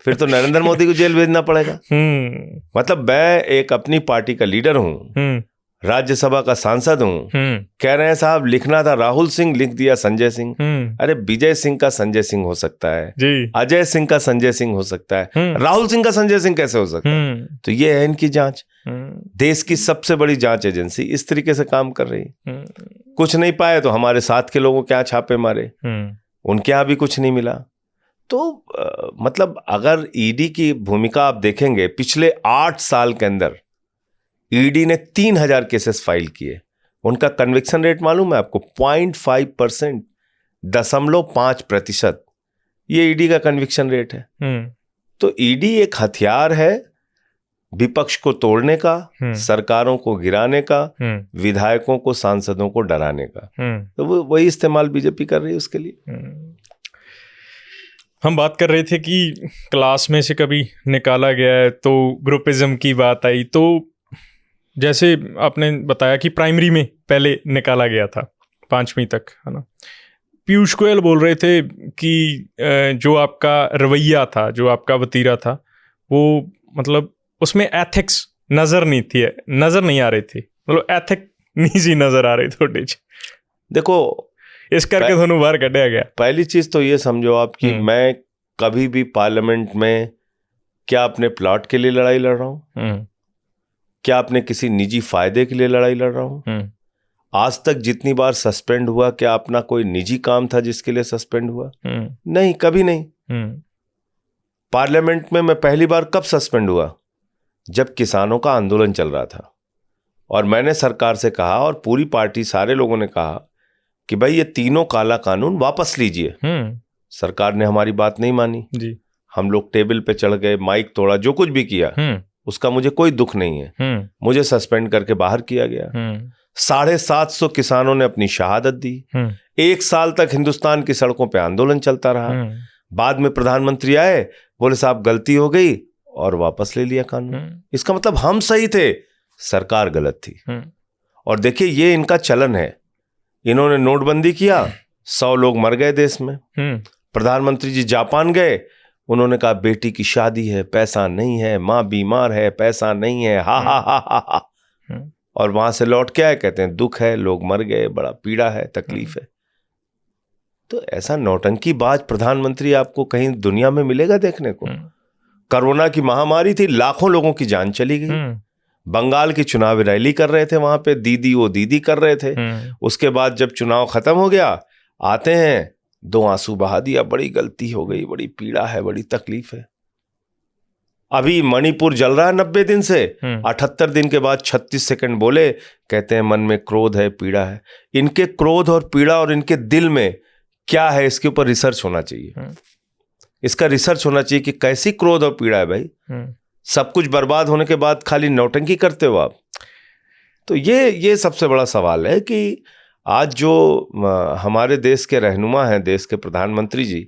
फिर तो नरेंद्र मोदी को जेल भेजना पड़ेगा। मतलब मैं एक अपनी पार्टी का लीडर हूँ, राज्यसभा का सांसद हूँ, कह रहे हैं साहब लिखना था राहुल सिंह, लिख दिया संजय सिंह। अरे विजय सिंह का संजय सिंह हो सकता है, अजय सिंह का संजय सिंह हो सकता है, राहुल सिंह का संजय सिंह कैसे हो सकता है? तो ये है इनकी जांच। देश की सबसे बड़ी जांच एजेंसी इस तरीके से काम कर रही। कुछ नहीं पाए तो हमारे साथ के लोगों के यहाँ छापे मारे, उनके यहाँ भी कुछ नहीं मिला। तो मतलब अगर ईडी की भूमिका आप देखेंगे, पिछले 8 साल के अंदर ईडी ने 3000 केसेस फाइल किए। उनका कन्विक्शन रेट मालूम है आपको? 0.5%, 0.5%। ये ईडी का कन्विक्शन रेट है। तो ईडी एक हथियार है विपक्ष को तोड़ने का, सरकारों को गिराने का, विधायकों को, सांसदों को डराने का। तो वो वही इस्तेमाल बीजेपी कर रही है उसके लिए। हम बात कर रहे थे कि क्लास में से कभी निकाला गया है, तो ग्रुपिज्म की बात आई। तो जैसे आपने बताया कि प्राइमरी में पहले निकाला गया था 5वीं तक, है ना। पीयूष गोयल बोल रहे थे कि जो आपका रवैया था, जो आपका वतीरा था, वो मतलब उसमें एथिक्स नज़र नहीं आ रही थी, मतलब एथिक नहीं सी नज़र आ रही थोड़ी। देखो, इस करके दोनों बार कढ़ा गया। पहली चीज तो ये समझो आप कि मैं कभी भी पार्लियामेंट में क्या अपने प्लॉट के लिए लड़ाई लड़ रहा हूँ, क्या अपने किसी निजी फायदे के लिए लड़ाई लड़ रहा हूँ? आज तक जितनी बार सस्पेंड हुआ, क्या अपना कोई निजी काम था जिसके लिए सस्पेंड हुआ? नहीं, कभी नहीं। पार्लियामेंट में मैं पहली बार कब सस्पेंड हुआ? जब किसानों का आंदोलन चल रहा था और मैंने सरकार से कहा, और पूरी पार्टी, सारे लोगों ने कहा कि भाई ये तीनों काला कानून वापस लीजिए। सरकार ने हमारी बात नहीं मानी जी। हम लोग टेबल पे चढ़ गए, माइक तोड़ा, जो कुछ भी किया उसका मुझे कोई दुख नहीं है। मुझे सस्पेंड करके बाहर किया गया। 750 किसानों ने अपनी शहादत दी। 1 साल तक हिंदुस्तान की सड़कों पे आंदोलन चलता रहा। बाद में प्रधानमंत्री आए, बोले साहब गलती हो गई, और वापस ले लिया कानून। इसका मतलब हम सही थे, सरकार गलत थी। और देखिए ये इनका चलन है। इन्होंने नोटबंदी किया, 100 लोग मर गए देश में। प्रधानमंत्री जी जापान गए, उन्होंने कहा बेटी की शादी है, पैसा नहीं है, माँ बीमार है, पैसा नहीं है, हा हा हा हा हा। और वहां से लौट के आए, कहते हैं दुख है, लोग मर गए, बड़ा पीड़ा है, तकलीफ है। तो ऐसा नौटंकीबाज प्रधानमंत्री आपको कहीं दुनिया में मिलेगा देखने को? कोरोना की महामारी थी, लाखों लोगों की जान चली गई, बंगाल की चुनावी रैली कर रहे थे वहां पे, दीदी वो दीदी कर रहे थे। उसके बाद जब चुनाव खत्म हो गया, आते हैं 2 आंसू बहा दिया, बड़ी गलती हो गई, बड़ी पीड़ा है, बड़ी तकलीफ है। अभी मणिपुर जल रहा है 90 दिन से, 78 दिन के बाद 36 सेकंड बोले, कहते हैं मन में क्रोध है, पीड़ा है। इनके क्रोध और पीड़ा और इनके दिल में क्या है, इसके ऊपर रिसर्च होना चाहिए। इसका रिसर्च होना चाहिए कि कैसी क्रोध और पीड़ा है भाई। सब कुछ बर्बाद होने के बाद खाली नौटंकी करते हो आप। तो ये सबसे बड़ा सवाल है कि आज जो हमारे देश के रहनुमा हैं, देश के प्रधानमंत्री जी,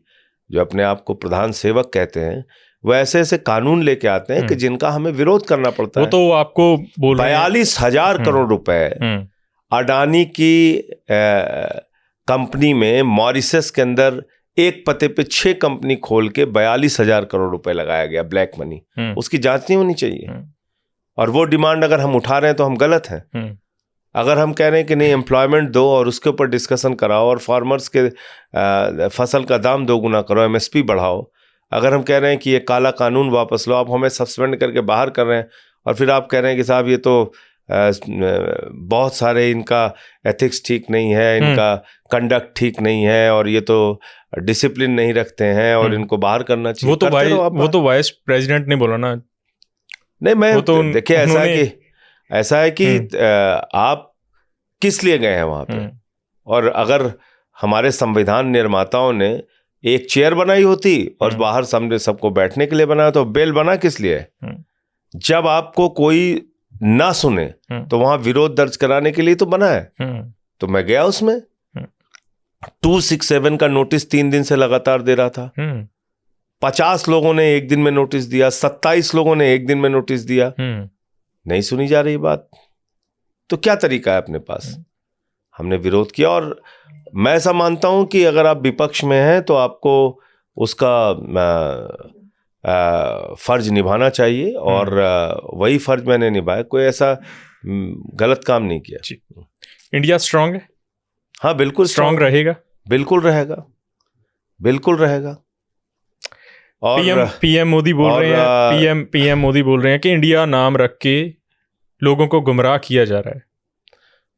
जो अपने आप को प्रधान सेवक कहते हैं, वो ऐसे ऐसे कानून लेके आते हैं कि जिनका हमें विरोध करना पड़ता है। वो तो आपको बोल 42,000 करोड़ रुपए अडानी की कंपनी में मॉरिशस के अंदर एक पते पे 6 कंपनी खोल के 42,000 करोड़ रुपए लगाया गया ब्लैक मनी। उसकी जांच नहीं होनी चाहिए। और वो डिमांड अगर हम उठा रहे हैं तो हम गलत हैं। अगर हम कह रहे हैं कि नहीं एम्प्लॉयमेंट दो और उसके ऊपर डिस्कशन कराओ और फार्मर्स के फसल का दाम 2 गुना करो, एमएसपी बढ़ाओ। अगर हम कह रहे हैं कि ये काला कानून वापस लो, आप हमें सस्पेंड करके बाहर कर रहे हैं और फिर आप कह रहे हैं कि साहब ये तो बहुत सारे इनका एथिक्स ठीक नहीं है, इनका कंडक्ट ठीक नहीं है और ये तो डिसिप्लिन नहीं रखते हैं और इनको बाहर करना चाहिए। वो तो वाइस प्रेसिडेंट ने बोला ना। नहीं, मैं तो देखिए ऐसा है कि आप किस लिए गए हैं वहां पे। और अगर हमारे संविधान निर्माताओं ने एक चेयर बनाई होती और बाहर सामने सबको बैठने के लिए बनाया, तो बेल बना किस लिए? जब आपको कोई ना सुने तो वहां विरोध दर्ज कराने के लिए तो बना है। तो मैं गया उसमें। 267 का नोटिस 3 दिन से लगातार दे रहा था। 50 लोगों ने एक दिन में नोटिस दिया, 27 लोगों ने एक दिन में नोटिस दिया। नहीं सुनी जा रही बात। तो क्या तरीका है अपने पास? हमने विरोध किया और मैं ऐसा मानता हूं कि अगर आप विपक्ष में हैं तो आपको उसका फर्ज निभाना चाहिए और वही फर्ज मैंने निभाया। कोई ऐसा गलत काम नहीं किया। इंडिया स्ट्रांग है? हाँ, बिल्कुल स्ट्रांग रहेगा। बिल्कुल रहेगा, बिल्कुल रहेगा। और पीएम मोदी बोल रहे हैं, पीएम मोदी बोल रहे हैं कि इंडिया नाम रख के लोगों को गुमराह किया जा रहा है।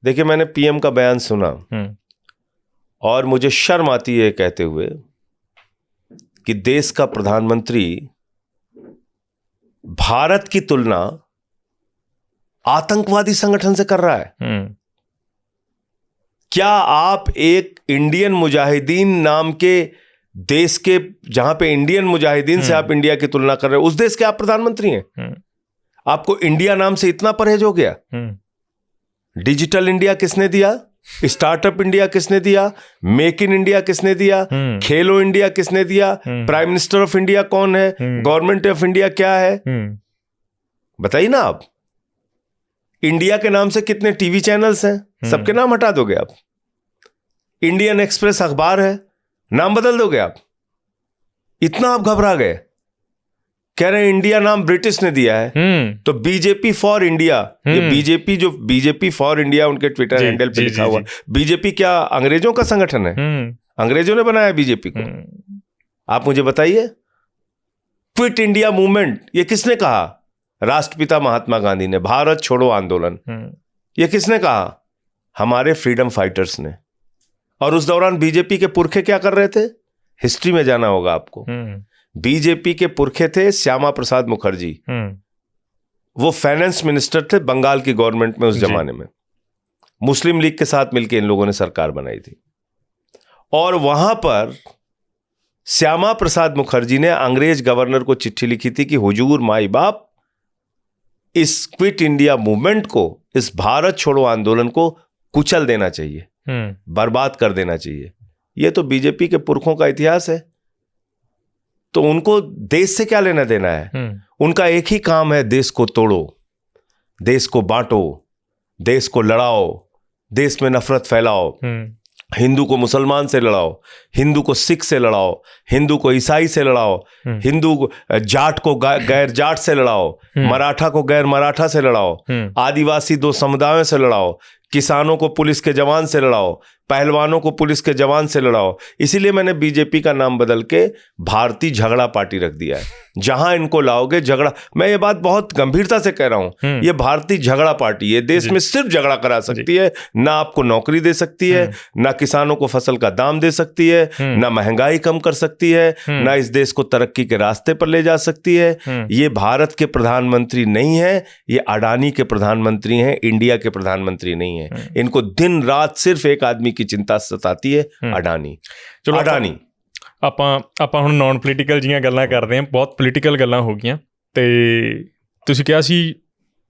देखिए, मैंने पीएम का बयान सुना और मुझे शर्म आती है कहते हुए कि देश का प्रधानमंत्री भारत की तुलना आतंकवादी संगठन से कर रहा है। क्या आप एक इंडियन मुजाहिदीन नाम के देश के, जहां पे इंडियन मुजाहिदीन से आप इंडिया की तुलना कर रहे हो, उस देश के आप प्रधानमंत्री हैं? आपको इंडिया नाम से इतना परहेज हो गया? डिजिटल इंडिया किसने दिया? स्टार्टअप इंडिया किसने दिया? मेक इन इंडिया किसने दिया? खेलो इंडिया किसने दिया? प्राइम मिनिस्टर ऑफ इंडिया कौन है? गवर्नमेंट ऑफ इंडिया क्या है? बताइए ना। आप इंडिया के नाम से कितने टीवी चैनल्स हैं? सबके नाम हटा दोगे आप? इंडियन एक्सप्रेस अखबार है, नाम बदल दोगे आप? इतना आप घबरा गए? कह रहे हैं इंडिया नाम ब्रिटिश ने दिया है। तो बीजेपी फॉर इंडिया, ये बीजेपी, जो बीजेपी फॉर इंडिया उनके ट्विटर हैंडल पे लिखा हुआ, बीजेपी क्या अंग्रेजों का संगठन है? अंग्रेजों ने बनाया बीजेपी को? आप मुझे बताइए। क्विट इंडिया मूवमेंट, ये किसने कहा? राष्ट्रपिता महात्मा गांधी ने। भारत छोड़ो आंदोलन, ये किसने कहा? हमारे फ्रीडम फाइटर्स ने। और उस दौरान बीजेपी के पुरखे क्या कर रहे थे? हिस्ट्री में जाना होगा आपको। बीजेपी के पुरखे थे श्यामा प्रसाद मुखर्जी। वो फाइनेंस मिनिस्टर थे बंगाल की गवर्नमेंट में उस जमाने में। मुस्लिम लीग के साथ मिलकर इन लोगों ने सरकार बनाई थी। और वहां पर श्यामा प्रसाद मुखर्जी ने अंग्रेज गवर्नर को चिट्ठी लिखी थी कि हुजूर माई बाप, इस क्विट इंडिया मूवमेंट को, इस भारत छोड़ो आंदोलन को कुचल देना चाहिए, बर्बाद कर देना चाहिए। यह तो बीजेपी के पुरखों का इतिहास है। तो उनको देश से क्या लेना देना है? उनका एक ही काम है, देश को तोड़ो, देश को बांटो, देश को लड़ाओ, देश में नफरत फैलाओ, हिंदू को मुसलमान से लड़ाओ, हिंदू को सिख से लड़ाओ, हिंदू को ईसाई से लड़ाओ, हिंदू जाट को गैर जाट से लड़ाओ, मराठा को गैर मराठा से लड़ाओ, आदिवासी 2 समुदायों से लड़ाओ, किसानों को पुलिस के जवान से लड़ाओ, पहलवानों को पुलिस के जवान से लड़ाओ। इसीलिए मैंने बीजेपी का नाम बदल के भारतीय झगड़ा पार्टी रख दिया है। जहां इनको लाओगे झगड़ा, मैं ये बात बहुत गंभीरता से कह रहा हूं, ये भारतीय झगड़ा पार्टी ये देश में सिर्फ झगड़ा करा सकती है, ना आपको नौकरी दे सकती है, ना किसानों को फसल का दाम दे सकती है, ना महंगाई कम कर सकती है, ना इस देश को तरक्की के रास्ते पर ले जा सकती है। ये भारत के प्रधानमंत्री नहीं है, ये अडानी के प्रधानमंत्री हैं, इंडिया के प्रधानमंत्री नहीं है। इनको दिन रात सिर्फ एक आदमी की चिंता सताती है, अडानी। चलो अडानी ਆਪਾਂ ਹੁਣ ਨੌਨ ਪੋਲੀਟੀਕਲ ਜੀਆਂ ਗੱਲਾਂ ਕਰਦੇ ਹਾਂ, ਬਹੁਤ ਪੋਲੀਟੀਕਲ ਗੱਲਾਂ ਹੋ ਗਈਆਂ। ਤੇ ਤੁਸੀਂ ਕਿਹਾ ਸੀ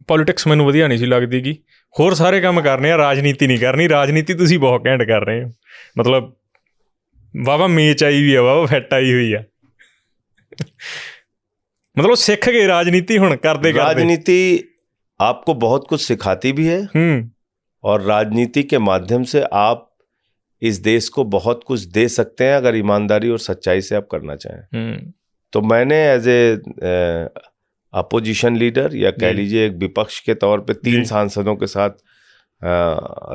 ਪੋਲੀਟਿਕਸ ਮੈਨੂੰ ਵਧੀਆ ਨਹੀਂ ਸੀ ਲੱਗਦੀ ਗੀ, ਹੋਰ ਸਾਰੇ ਕੰਮ ਕਰਨੇ ਆ, ਰਾਜਨੀਤੀ ਨਹੀਂ ਕਰਨੀ। ਰਾਜਨੀਤੀ ਤੁਸੀਂ ਬਹੁਤ ਘੈਂਟ ਕਰ ਰਹੇ ਹੋ, ਮਤਲਬ ਵਾਹਵਾ ਮੇਚ ਆਈ ਵੀ ਆ, ਵਾਹਵਾ ਫਿੱਟ ਆਈ ਹੋਈ ਆ। मतलब सीख गए राजनीति हुण करते करते। राजनीति आपको बहुत कुछ सिखाती भी है और राजनीति के माध्यम से आप इस देश को बहुत कुछ दे सकते हैं अगर ईमानदारी और सच्चाई से आप करना चाहें। तो मैंने एज ए अपोजिशन लीडर या कह लीजिए एक विपक्ष के तौर पे 3 सांसदों के साथ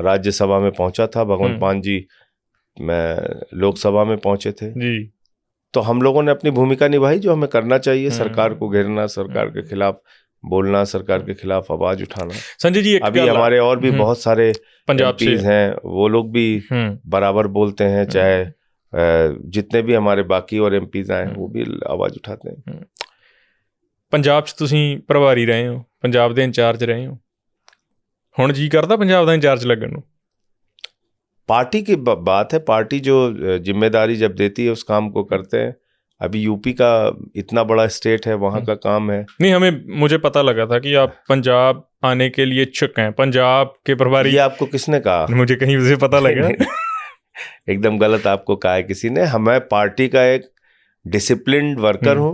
राज्यसभा में पहुंचा था। भगवंत मान जी लोकसभा में पहुंचे थे जी। तो हम लोगों ने अपनी भूमिका निभाई जो हमें करना चाहिए, सरकार को घेरना, सरकार के खिलाफ बोलना, सरकार के खिलाफ आवाज उठाना। संजय जी अभी हमारे और भी बहुत सारे पंजाब हैं, वो लोग भी बराबर बोलते हैं, चाहे जितने भी हमारे बाकी और एमपीज आए वो भी आवाज उठाते हैं। पंजाब च तुसीं प्रभारी रहे हो, पंजाब दे इंचार्ज रहे हो, हुण जी करदा पंजाब दा इंचार्ज लगन नूं? पार्टी की बात है, पार्टी जो जिम्मेदारी जब देती है उस काम को करते हैं। अभी यूपी का इतना बड़ा स्टेट है, वहाँ का काम है। नहीं, मुझे पता लगा था कि आप पंजाब आने के लिए इच्छुक हैं, पंजाब के प्रभारी। ये आपको किसने कहा? मुझे कहीं से पता लगा। एकदम गलत आपको कहा है किसी ने। मैं पार्टी का एक डिसिप्लिन्ड वर्कर हूँ,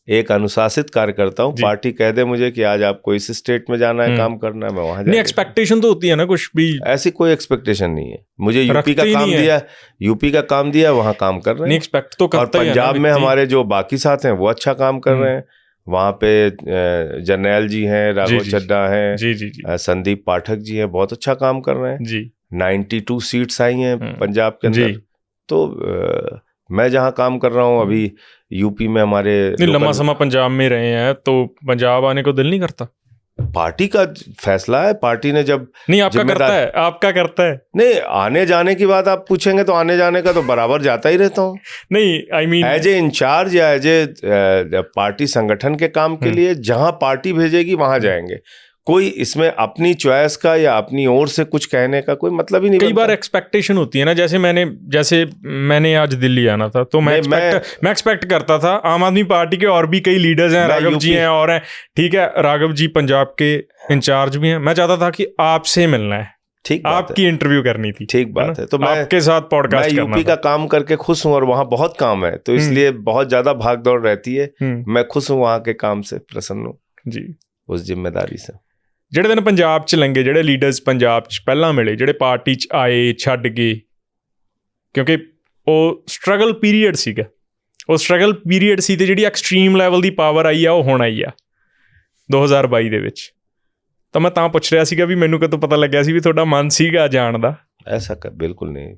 एक अनुशासित कार्यकर्ता हूँ। पार्टी कह दे मुझे कि आज आपको इस स्टेट में जाना है, काम करना है, मैं वहां नहीं। एक्सपेक्टेशन तो होती है ना कुछ भी? ऐसी कोई एक्सपेक्टेशन नहीं है। मुझे यूपी का काम दिया, वहां काम कर रहे हैं। एक्सपेक्ट तो करता और पंजाब में हमारे जो बाकी साथ हैं वो अच्छा काम कर रहे हैं। वहाँ पे जर्नैल जी हैं, राघव चड्ढा हैं, संदीप पाठक जी हैं, बहुत अच्छा काम कर रहे हैं। 92 सीट्स आई हैं पंजाब के अंदर। तो मैं जहाँ काम कर रहा हूँ अभी यूपी में हमारे लंबा समय पंजाब में रहे हैं, तो पंजाब आने को दिल नहीं करता? पार्टी का फैसला है, पार्टी ने जब नहीं आपका करता है नहीं। आने जाने की बात आप पूछेंगे तो आने जाने का तो बराबर जाता ही रहता हूँ। नहीं I mean as a incharge या एज ए पार्टी संगठन के काम के लिए जहां पार्टी भेजेगी वहां जाएंगे। कोई इसमें अपनी चॉइस का या अपनी ओर से कुछ कहने का कोई मतलब ही नहीं। कई बार एक्सपेक्टेशन होती है ना, जैसे मैंने आज दिल्ली आना था तो मैं एक्सपेक्ट करता था, आम आदमी पार्टी के और भी कई लीडर्स हैं, राघव जी हैं और हैं, ठीक है, राघव जी पंजाब के इंचार्ज भी हैं। मैं चाहता था कि आपसे मिलना है, ठीक, आपकी इंटरव्यू करनी थी। ठीक बात है। तो मैं आपके साथ पॉडकास्ट मैं यूपी का काम करके खुश हूँ और वहाँ बहुत काम है, तो इसलिए बहुत ज्यादा भाग दौड़ रहती है। मैं खुश हूँ, वहाँ के काम से प्रसन्न हूँ जी, उस जिम्मेदारी से। ਜਿਹੜੇ ਦਿਨ ਪੰਜਾਬ 'ਚ ਲੰਘੇ, ਜਿਹੜੇ ਲੀਡਰਸ ਪੰਜਾਬ 'ਚ ਪਹਿਲਾਂ ਮਿਲੇ, ਜਿਹੜੇ ਪਾਰਟੀ 'ਚ ਆਏ ਛੱਡ ਗਏ, ਕਿਉਂਕਿ ਉਹ ਸਟਰਗਲ ਪੀਰੀਅਡ ਸੀਗਾ, ਉਹ ਸਟਰਗਲ ਪੀਰੀਅਡ ਸੀ ਤੇ ਜਿਹੜੀ ਐਕਸਟ੍ਰੀਮ ਲੈਵਲ ਦੀ ਪਾਵਰ ਆਈ ਆ ਉਹ ਹੁਣ ਆਈ ਆ 2022 ਦੇ ਵਿੱਚ। ਤਾਂ ਮੈਂ ਤਾਂ ਪੁੱਛ ਰਿਹਾ ਸੀਗਾ ਵੀ ਮੈਨੂੰ ਕਦੋਂ ਪਤਾ ਲੱਗਿਆ ਸੀ ਵੀ ਤੁਹਾਡਾ ਮਨ ਸੀਗਾ ਜਾਣ ਦਾ? बिल्कुल नहीं,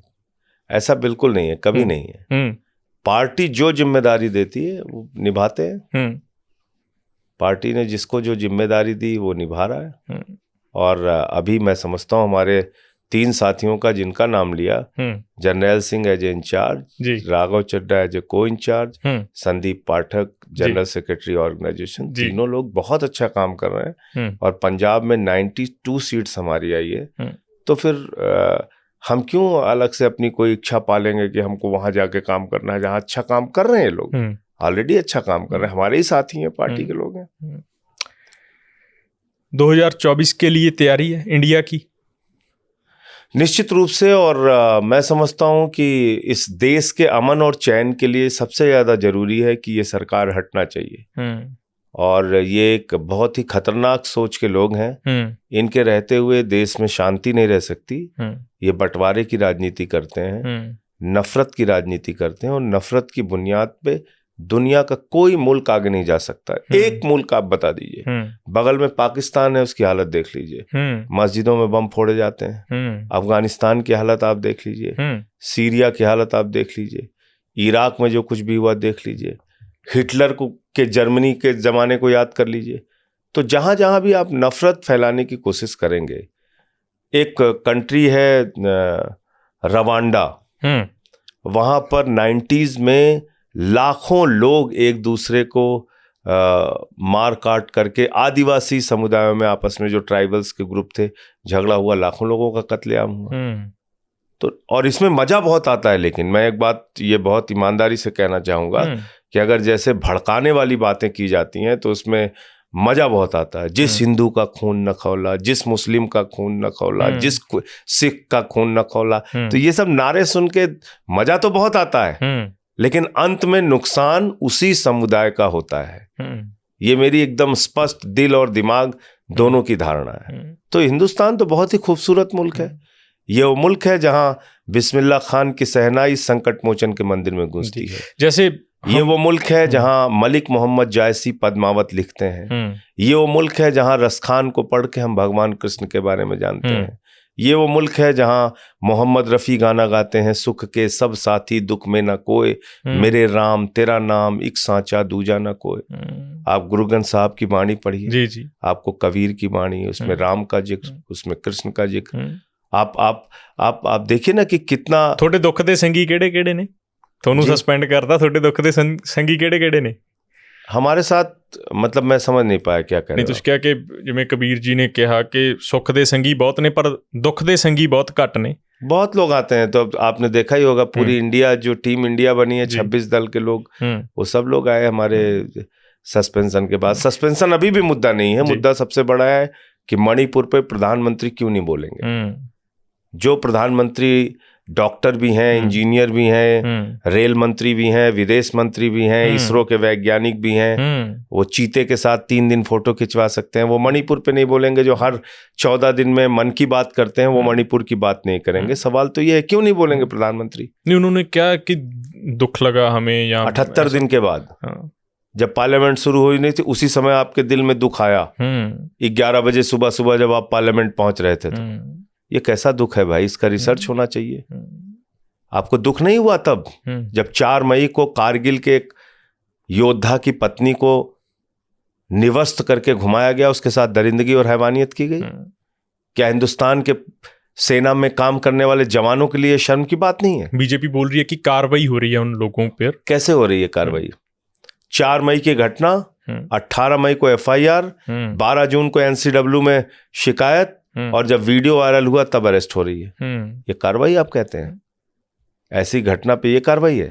ऐसा बिल्कुल नहीं है, कभी नहीं है। पार्टी जो जिम्मेदारी देती है वो निभाते हैं। पार्टी ने जिसको जो जिम्मेदारी दी वो निभा रहा है। और अभी मैं समझता हूँ हमारे 3 साथियों का जिनका नाम लिया, Jarnail Singh as a incharge, Raghav Chadha as a को incharge, Sandeep Pathak general secretary organisation, तीनों लोग बहुत अच्छा काम कर रहे हैं। और पंजाब में 92 सीट्स हमारी आई है। तो फिर हम क्यों अलग से अपनी कोई इच्छा पालेंगे कि हमको वहां जाके काम करना है, जहाँ अच्छा काम कर रहे हैं लोग, ऑलरेडी अच्छा काम कर रहे हैं, हमारे ही साथी हैं, पार्टी के लोग हैं। 2024 के लिए तैयारी है इंडिया की? निश्चित रूप से। और मैं समझता हूं कि इस देश के अमन और चैन के लिए सबसे ज्यादा जरूरी है कि ये सरकार हटना चाहिए। और ये एक बहुत ही खतरनाक सोच के लोग हैं। इनके रहते हुए देश में शांति नहीं रह सकती। ये बंटवारे की राजनीति करते हैं, नफरत की राजनीति करते हैं और नफरत की बुनियाद पे दुनिया का कोई मुल्क आगे नहीं जा सकता। एक मुल्क आप बता दीजिए, बगल में पाकिस्तान है, उसकी हालत देख लीजिए, मस्जिदों में बम फोड़े जाते हैं। अफगानिस्तान की हालत आप देख लीजिए, सीरिया की हालत आप देख लीजिए, इराक में जो कुछ भी हुआ देख लीजिए, हिटलर को के जर्मनी के ज़माने को याद कर लीजिए। तो जहाँ जहाँ भी आप नफ़रत फैलाने की कोशिश करेंगे, एक कंट्री है रवांडा, वहाँ पर 90s में लाखों लोग एक दूसरे को मार काट करके, आदिवासी समुदायों में आपस में जो ट्राइबल्स के ग्रुप थे, झगड़ा हुआ, लाखों लोगों का कत्लेआम हुआ। तो और इसमें मजा बहुत आता है, लेकिन मैं एक बात ये बहुत ईमानदारी से कहना चाहूँगा कि अगर जैसे भड़काने वाली बातें की जाती हैं तो उसमें मजा बहुत आता है। जिस हिंदू का खून न खौला, जिस मुस्लिम का खून न खौला, जिस सिख का खून न खौला, तो ये सब नारे सुन के मजा तो बहुत आता है, लेकिन अंत में नुकसान उसी समुदाय का होता है। ये मेरी एकदम स्पष्ट दिल और दिमाग दोनों की धारणा है। तो हिंदुस्तान तो बहुत ही खूबसूरत मुल्क है। ये वो मुल्क है जहां बिस्मिल्लाह खान की सहनाई संकट मोचन के मंदिर में गूंजती है। जैसे ये वो मुल्क है जहां मलिक मोहम्मद जायसी पद्मावत लिखते हैं। ये वो मुल्क है जहां रसखान को पढ़ के हम भगवान कृष्ण के बारे में जानते हैं। ये वो मुल्क है जहां मोहम्मद रफ़ी गाना गाते हैं, सुख के सब साथी दुख में न कोई, मेरे राम तेरा नाम एक सांचा दूजा न कोई। आप गुरु ग्रंथ साहब की वाणी पढ़िए, जी। आपको कबीर की वाणी, उसमें राम का जिक्र, उसमें कृष्ण का जिक्र। आप देखिए ना कि कितना। थोड़े दुख दे संगी केड़े केड़े ने, ਤੁਹਾਨੂੰ सस्पेंड करता, थोड़े दुख दे संगी केड़े केड़े ने हमारे साथ, मतलब मैं समझ नहीं पाया क्या कह रहे हो। नहीं, क्या कि जिवें कबीर जी ने कहा कि सुख दे संगी बहुत ने पर दुख दे संगी बहुत घट ने। बहुत लोग आते हैं, तो आपने देखा ही होगा पूरी इंडिया, जो टीम इंडिया बनी है 26 दल के लोग, वो सब लोग आए हमारे सस्पेंशन के बाद। सस्पेंशन अभी भी मुद्दा नहीं है, मुद्दा सबसे बड़ा है कि मणिपुर पे प्रधानमंत्री क्यों नहीं बोलेंगे। जो प्रधानमंत्री डॉक्टर भी हैं, इंजीनियर भी हैं, रेल मंत्री भी हैं, विदेश मंत्री भी हैं, इसरो के वैज्ञानिक भी हैं, वो चीते के साथ 3 दिन फोटो खिंचवा सकते हैं, वो मणिपुर पे नहीं बोलेंगे। जो हर 14 दिन में मन की बात करते हैं, वो मणिपुर की बात नहीं करेंगे। सवाल तो ये है, क्यों नहीं बोलेंगे प्रधानमंत्री? नहीं, उन्होंने क्या कि दुख लगा हमें यहाँ 78 दिन के बाद, जब पार्लियामेंट शुरू हुई नहीं थी, उसी समय आपके दिल में दुख आया। 11 बजे सुबह जब आप पार्लियामेंट पहुंच रहे थे, तो ये कैसा दुख है भाई? इसका रिसर्च होना चाहिए। आपको दुख नहीं हुआ तब जब 4 मई को कारगिल के एक योद्धा की पत्नी को निवस्त करके घुमाया गया, उसके साथ दरिंदगी और हैवानियत की गई? क्या हिंदुस्तान के सेना में काम करने वाले जवानों के लिए शर्म की बात नहीं है? बीजेपी बोल रही है कि कार्रवाई हो रही है उन लोगों पर। कैसे हो रही है कार्रवाई? 4 मई की घटना, 18 मई को FIR, 12 जून को NCW में शिकायत, और जब वीडियो वायरल हुआ तब अरेस्ट हो रही है। ये कार्रवाई आप कहते हैं? ऐसी घटना पे ये कार्रवाई है?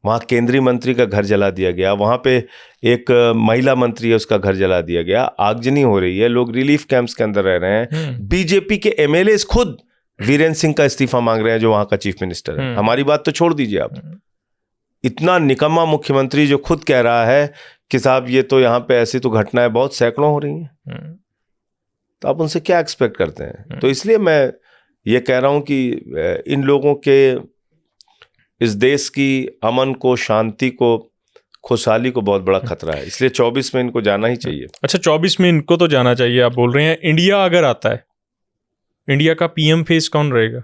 वहां केंद्रीय मंत्री का घर जला दिया गया, वहां पे एक महिला मंत्री है, उसका घर जला दिया गया, आगजनी हो रही है, लोग रिलीफ कैंप्स के अंदर रह रहे हैं। बीजेपी के MLAs खुद वीरेंद्र सिंह का इस्तीफा मांग रहे हैं, जो वहां का चीफ मिनिस्टर है। हमारी बात तो छोड़ दीजिए आप, इतना निकम्मा मुख्यमंत्री जो खुद कह रहा है कि साहब ये तो यहाँ पे ऐसी तो घटनाएं बहुत सैकड़ों हो रही हैं, तो आप उनसे क्या एक्सपेक्ट करते हैं? तो इसलिए मैं ये कह रहा हूं कि इन लोगों के इस देश की अमन को, शांति को, खुशहाली को बहुत बड़ा खतरा है। इसलिए 24 में इनको जाना ही चाहिए। अच्छा, 24 में इनको तो जाना चाहिए आप बोल रहे हैं। इंडिया अगर आता है, इंडिया का PM फेस कौन रहेगा?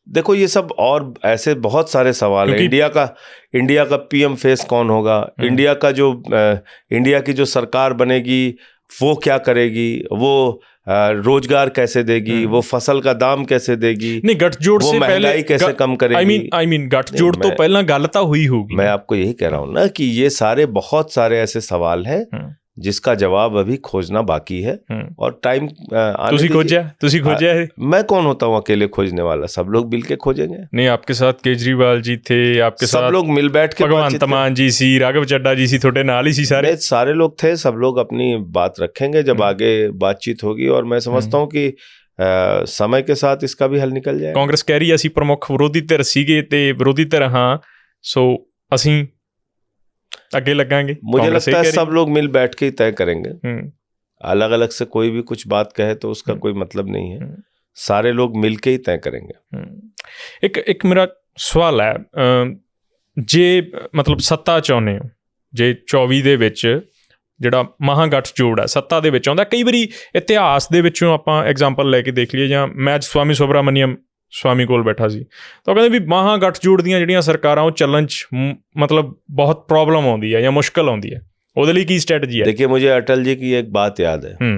देखो, ये सब और ऐसे बहुत सारे सवाल हैं। इंडिया का PM फेस कौन होगा? इंडिया का जो इंडिया की जो सरकार बनेगी वो क्या करेगी? वो रोजगार कैसे देगी? वो फसल का दाम कैसे देगी? नहीं, गठजोड़ से महंगाई कैसे कम करेगी? I mean गठजोड़ तो पहला गलता हुई होगी। मैं आपको यही कह रहा हूं ना कि ये सारे बहुत सारे ऐसे सवाल हैं जिसका जवाब अभी खोजना बाकी है, और टाइम तुसी खोजा है। मैं कौन होता हूँ अकेले खोजने वाला? सब लोग मिल के खोजेंगे। नहीं, आपके साथ केजरीवाल जी थे, आपके सब साथ लोग मिल बैठ के, भगवंत मान जी सी, राघव चड्ढा जी सी, थोड़े नाल ही सी, सारे लोग थे। सब लोग अपनी बात रखेंगे जब आगे बातचीत होगी, और मैं समझता हूँ कि समय के साथ इसका भी हल निकल जाए। कांग्रेस कह रही है ਅਸੀਂ प्रमुख विरोधी धिर ਸੀਗੇ ਤੇ विरोधी धिर हाँ, सो ਅਸੀਂ आगे लगाएंगे। मुझे लगता है सब लोग मिल बैठ के ही तय करेंगे। अलग अलग से कोई भी कुछ बात कहे तो उसका कोई मतलब नहीं है। सारे लोग मिल के ही तय करेंगे। एक मेरा सवाल है, ਜੇ ਮਤਲਬ ਸੱਤਾ ਚਾਹੁੰਦੇ ਹੋ, ਜੇ 24 ਦੇ ਵਿੱਚ ਜਿਹੜਾ ਮਹਾਗਠਜੋੜ ਹੈ ਸੱਤਾ ਦੇ ਵਿੱਚ ਆਉਂਦਾ, ਕਈ ਵਾਰੀ ਇਤਿਹਾਸ ਦੇ ਵਿੱਚੋਂ ਆਪਾਂ ਐਗਜ਼ਾਮਪਲ ਲੈ ਕੇ ਦੇਖ ਲਈਏ, ਜਾਂ ਮੈਂ ਅੱਜ ਸਵਾਮੀ ਸੁਬਰਾਮਨੀਅਮ ਸਵਾਮੀ ਕੋਲ ਬੈਠਾ ਸੀ ਤਾਂ ਉਹ ਕਹਿੰਦੇ ਵੀ ਮਹਾਗਠਜੋੜ ਦੀਆਂ ਜਿਹੜੀਆਂ ਸਰਕਾਰਾਂ ਉਹ ਚੱਲਣ 'ਚ मतलब बहुत प्रॉब्लम आती है या मुश्किल आती है, ਉਹਦੇ ਲਈ ਕੀ स्ट्रेटजी है? देखिए, मुझे अटल जी की एक बात याद है।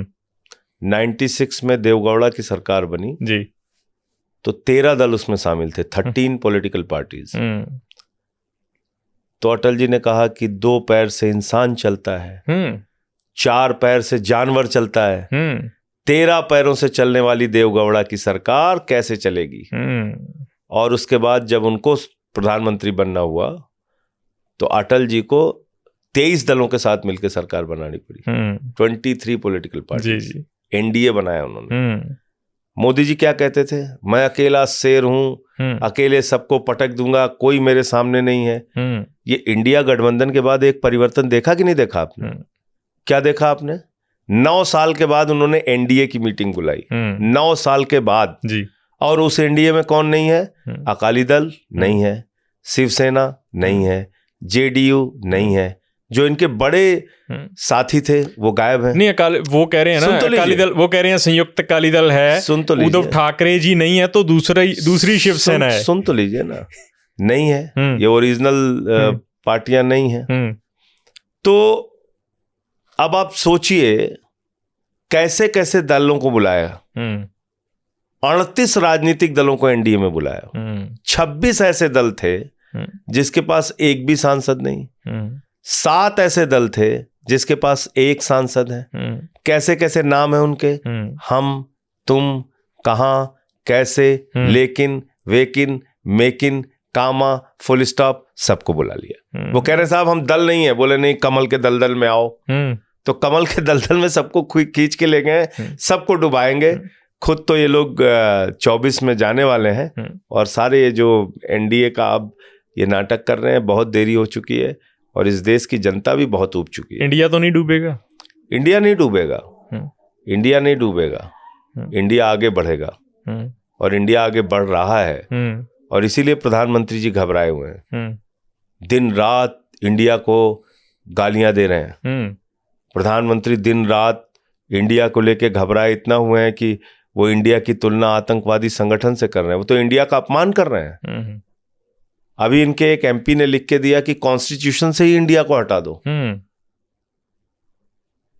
96 में देवगौड़ा की सरकार बनी जी, तो 13 दल उसमें शामिल थे, 13 पॉलिटिकल पार्टीज। तो अटल जी ने कहा कि 2 पैर से इंसान चलता है, 4 पैर से जानवर चलता है, 13 पैरों से चलने वाली देवगौड़ा की सरकार कैसे चलेगी? और उसके बाद जब उनको प्रधानमंत्री बनना हुआ तो अटल जी को 23 दलों के साथ मिलकर सरकार बनानी पड़ी, 23 पॉलिटिकल पार्टी, एनडीए बनाया उन्होंने। मोदी जी क्या कहते थे? मैं अकेला शेर हूं, अकेले सबको पटक दूंगा, कोई मेरे सामने नहीं है। ये इंडिया गठबंधन के बाद एक परिवर्तन देखा कि नहीं देखा आपने? क्या देखा आपने? 9 साल के बाद उन्होंने एनडीए की मीटिंग बुलाई, 9 साल के बाद जी। और उस एनडीए में कौन नहीं है? अकाली दल नहीं है, शिवसेना नहीं है, जेडीयू नहीं है, जो इनके बड़े साथी थे वो गायब है। नहीं, वो कह रहे हैं ना अकाली दल, वो कह रहे हैं संयुक्त अकाली दल है, सुन तो उद्धव ठाकरे जी नहीं है तो दूसरी शिवसेना है। सुन तो लीजिए ना, नहीं है, ये ओरिजिनल पार्टियां नहीं है। तो अब आप सोचिए कैसे कैसे दलों को बुलाया, 38 राजनीतिक दलों को एनडीए में बुलाया, 26 ऐसे दल थे जिसके पास एक भी सांसद नहीं, 7 ऐसे दल थे जिसके पास एक सांसद है। कैसे कैसे नाम है उनके, हम, तुम, कहां, कैसे, लेकिन, वेकिन, मेकिन, कामा, फुल स्टॉप, सबको बुला लिया। वो कह रहे साहब हम दल नहीं है, बोले नहीं कमल के दलदल में आओ। तो कमल के दलदल में सबको खींच के ले गए, सबको डुबाएंगे। खुद तो ये लोग 24 में जाने वाले हैं और सारे ये जो एनडीए का अब ये नाटक कर रहे हैं, बहुत देरी हो चुकी है और इस देश की जनता भी बहुत ऊब चुकी है। इंडिया तो नहीं डूबेगा? इंडिया नहीं डूबेगा, इंडिया नहीं डूबेगा, इंडिया आगे बढ़ेगा और इंडिया आगे बढ़ रहा है। और इसीलिए प्रधानमंत्री जी घबराए हुए हैं, दिन रात इंडिया को गालियां दे रहे हैं। प्रधानमंत्री दिन रात इंडिया को लेके घबराए इतना हुए हैं कि वो इंडिया की तुलना आतंकवादी संगठन से कर रहे हैं, वो तो इंडिया का अपमान कर रहे हैं। अभी इनके एक एमपी ने लिख के दिया कि कॉन्स्टिट्यूशन से ही इंडिया को हटा दो।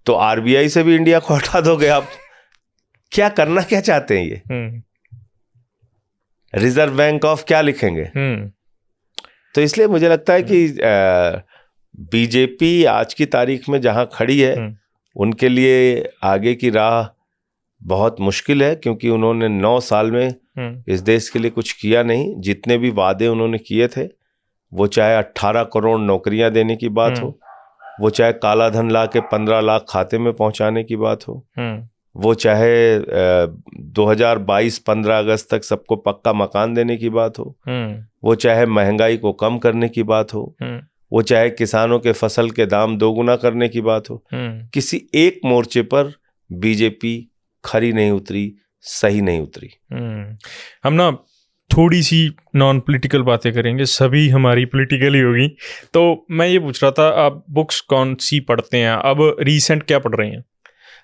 तो आरबीआई से भी इंडिया को हटा दोगे आप? क्या करना क्या चाहते हैं ये? रिजर्व बैंक ऑफ क्या लिखेंगे? तो इसलिए मुझे लगता है कि बीजेपी आज की तारीख में जहां खड़ी है उनके लिए आगे की राह बहुत मुश्किल है, क्योंकि उन्होंने 9 साल में इस देश के लिए कुछ किया नहीं। जितने भी वादे उन्होंने किए थे, वो चाहे 18 करोड़ नौकरियां देने की बात हो, वो चाहे काला धन ला के 15 लाख खाते में पहुंचाने की बात हो, वो चाहे 2022 15 अगस्त तक सबको पक्का मकान देने की बात हो, वो चाहे महंगाई को कम करने की बात हो, वो चाहे किसानों के फसल के दाम दोगुना करने की बात हो, किसी एक मोर्चे पर बीजेपी खरी नहीं उतरी, सही नहीं उतरी। हम ना थोड़ी सी नॉन पॉलिटिकल बातें करेंगे, सभी हमारी पॉलिटिकल ही होगी। तो मैं ये पूछ रहा था, आप बुक्स कौन सी पढ़ते हैं? अब रीसेंट क्या पढ़ रहे हैं?